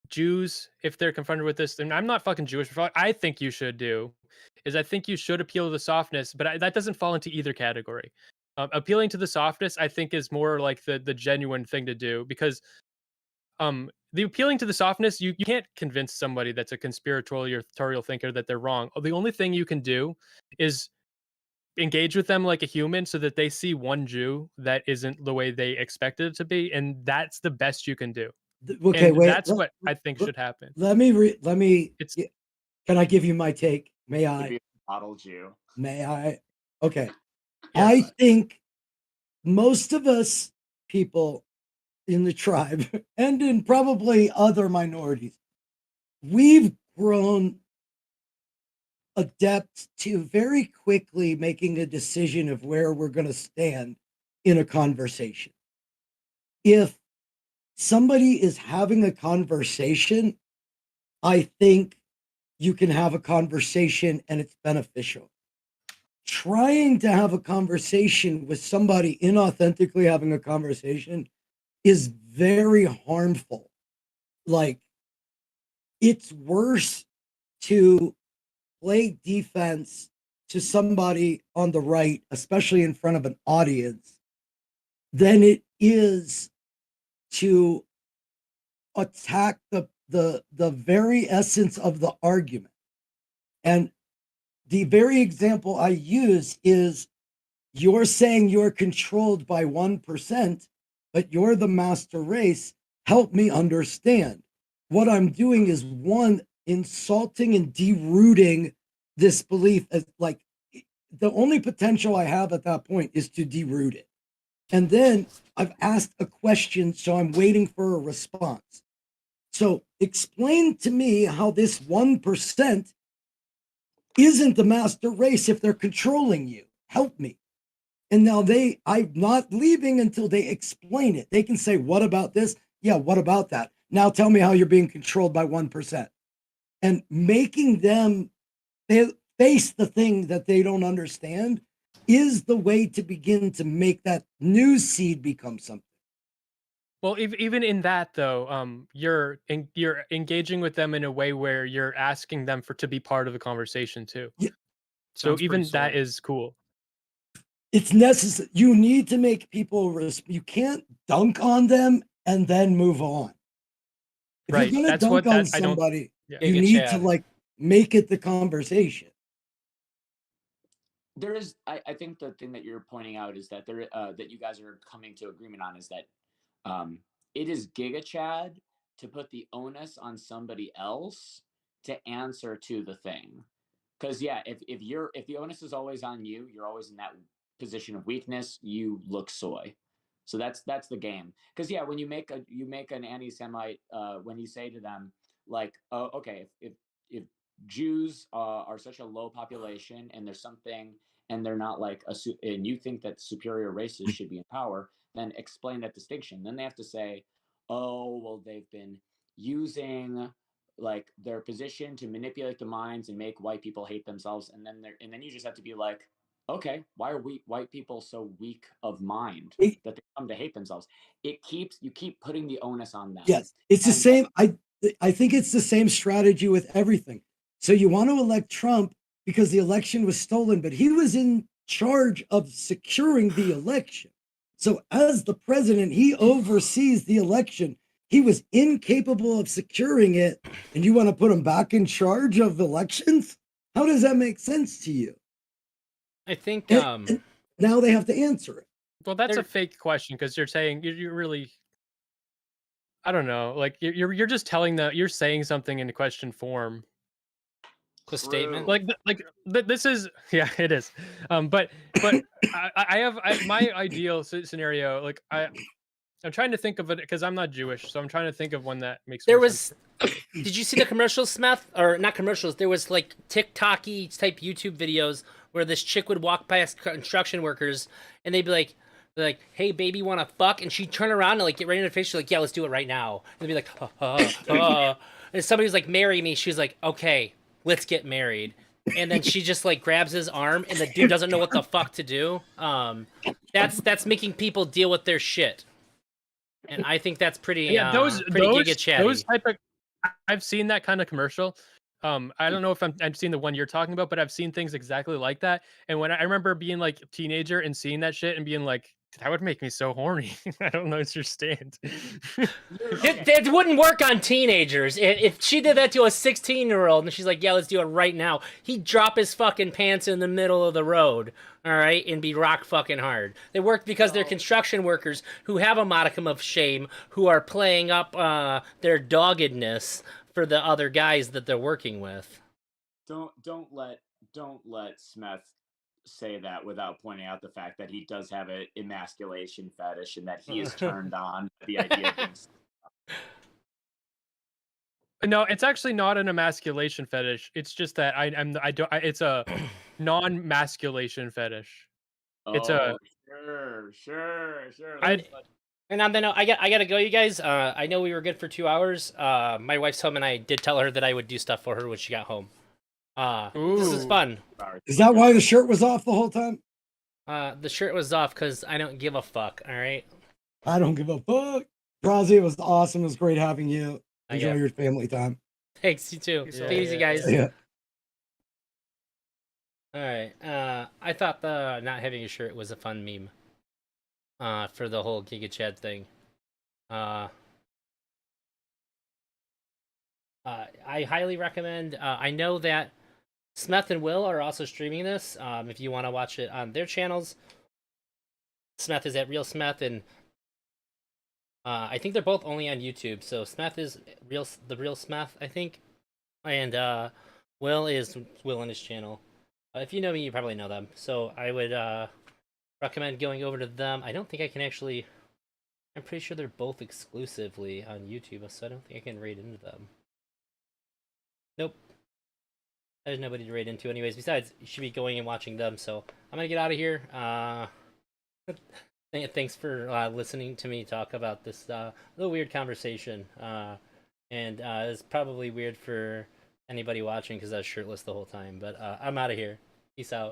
Jews, if they're confronted with this, and I'm not fucking Jewish, but I think you should do, is I think you should appeal to the softness, but that doesn't fall into either category. Appealing to the softness, I think, is more like the genuine thing to do because the appealing to the softness, you can't convince somebody that's a conspiratorial thinker that they're wrong. The only thing you can do is engage with them like a human so that they see one Jew that isn't the way they expected it to be, and that's the best you can do. Okay, And wait. that's what I think should happen. Let me. It's Can I give you my take? May To be I? a model Jew. May I? Okay. yeah, I but think most of us people in the tribe and in probably other minorities, we've grown adept to very quickly making a decision of where we're going to stand in a conversation. If somebody is having a conversation, I think you can have a conversation and it's beneficial. Trying to have a conversation with somebody inauthentically having a conversation is very harmful. Like, it's worse to play defense to somebody on the right, especially in front of an audience, than it is to attack the very essence of the argument. And the very example I use is you're saying you're controlled by 1%, but you're the master race. Help me understand. What I'm doing is one, insulting and derooting this belief as like the only potential I have at that point is to deroot it. And then I've asked a question, so I'm waiting for a response. So explain to me how this 1% isn't the master race if they're controlling you. Help me. And now I'm not leaving until they explain it. They can say, what about this? Yeah, what about that? Now tell me how you're being controlled by 1%. And making them face the thing that they don't understand is the way to begin to make that news seed become something. well, even in that though, you're engaging with them in a way where you're asking them to be part of the conversation too. Yeah, So Sounds pretty even that soy. is cool. it's necessary. You need to make people, you can't dunk on them and then move on. If you're Right. going to That's dunk what on that I don't. somebody, Yeah. you Giga need to Chad. like make it the conversation. There is, I think the thing that you're pointing out is that that you guys are coming to agreement on is that um, it is Gigachad to put the onus on somebody else to answer to the thing. Because yeah, if the onus is always on you, you're always in that position of weakness. You look soy. So that's the game. Because yeah, when you make an anti-Semite, when you say to them like, oh, okay, if Jews are such a low population and there's something and they're not like and you think that superior races should be in power, then explain that distinction. Then they have to say, oh, well, they've been using like their position to manipulate the minds and make white people hate themselves, and then you just have to be like, Okay, why are white people so weak of mind It- that they come to hate themselves? You keep putting the onus on them. yes, it's the And what same. I think it's the same strategy with everything. So you want to elect Trump because the election was stolen, but he was in charge of securing the election. So as the president, he oversees the election. He was incapable of securing it, and you want to put him back in charge of elections? How does that make sense to you? I think And now they have to answer it. Well, that's a There- fake question because you're saying you're really, I don't know, like you're just telling you're saying something in question form. the statement. Like this is yeah, it is. But I have my ideal scenario. Like I'm trying to think of it because I'm not Jewish, so I'm trying to think of one that makes There more sense. was. Did you see the commercials, Smith? Or not commercials? There was like TikTok-y type YouTube videos where this chick would walk past construction workers and they'd be like, "Hey, baby, want to fuck?" And she'd turn around and like get right in her face. She's like, "Yeah, let's do it right now." And they'd be like, and somebody was like, "Marry me." She's like, "Okay, let's get married." And then she just like grabs his arm, and the dude doesn't know what the fuck to do. That's making people deal with their shit, and I think that's pretty Yeah, pretty Giga Chatty. those type of I've seen that kind of commercial. I don't know if I've seen the one you're talking about, but I've seen things exactly like that. And when I remember being like a teenager and seeing that shit and being like, that would make me so horny. I don't know, it's your stand. It wouldn't work on teenagers. If she did that to a 16-year-old and she's like, "Yeah, let's do it right now," he'd drop his fucking pants in the middle of the road, all right, and be rock fucking hard. They work because they're construction workers who have a modicum of shame, who are playing up their doggedness for the other guys that they're working with. don't let Smith say that without pointing out the fact that he does have an emasculation fetish and that he is turned on by the idea of being. No, it's actually not an emasculation fetish. It's just that it's a non-masculation fetish. It's a Oh, sure. I And on the note, I gotta go, you guys. I know we were good for 2 hours. My wife's home, and I did tell her that I would do stuff for her when she got home. This was Ooh. fun. Is that why the shirt was off the whole time? The shirt was off because I don't give a fuck. All right. I don't give a fuck. Brazzy, it was awesome. It was great having you. Enjoy yeah. your family time. Thanks, you too. Yeah, Take it easy, guys. Yeah. All right. I thought the not having a shirt was a fun meme. For the whole Gigachad thing. I highly recommend. I know that Smeth and Will are also streaming this. If you want to watch it on their channels, Smeth is at Real Smeth, and I think they're both only on YouTube. So Smeth is the Real Smeth, I think, and Will is Will on his channel. If you know me, you probably know them. So I would recommend going over to them. I don't think I can actually. I'm pretty sure they're both exclusively on YouTube, so I don't think I can raid into them. Nope. There's nobody to raid into anyways. Besides, you should be going and watching them, so I'm gonna get out of here. Thanks for listening to me talk about this little weird conversation. And it's probably weird for anybody watching because I was shirtless the whole time, but I'm out of here. Peace out.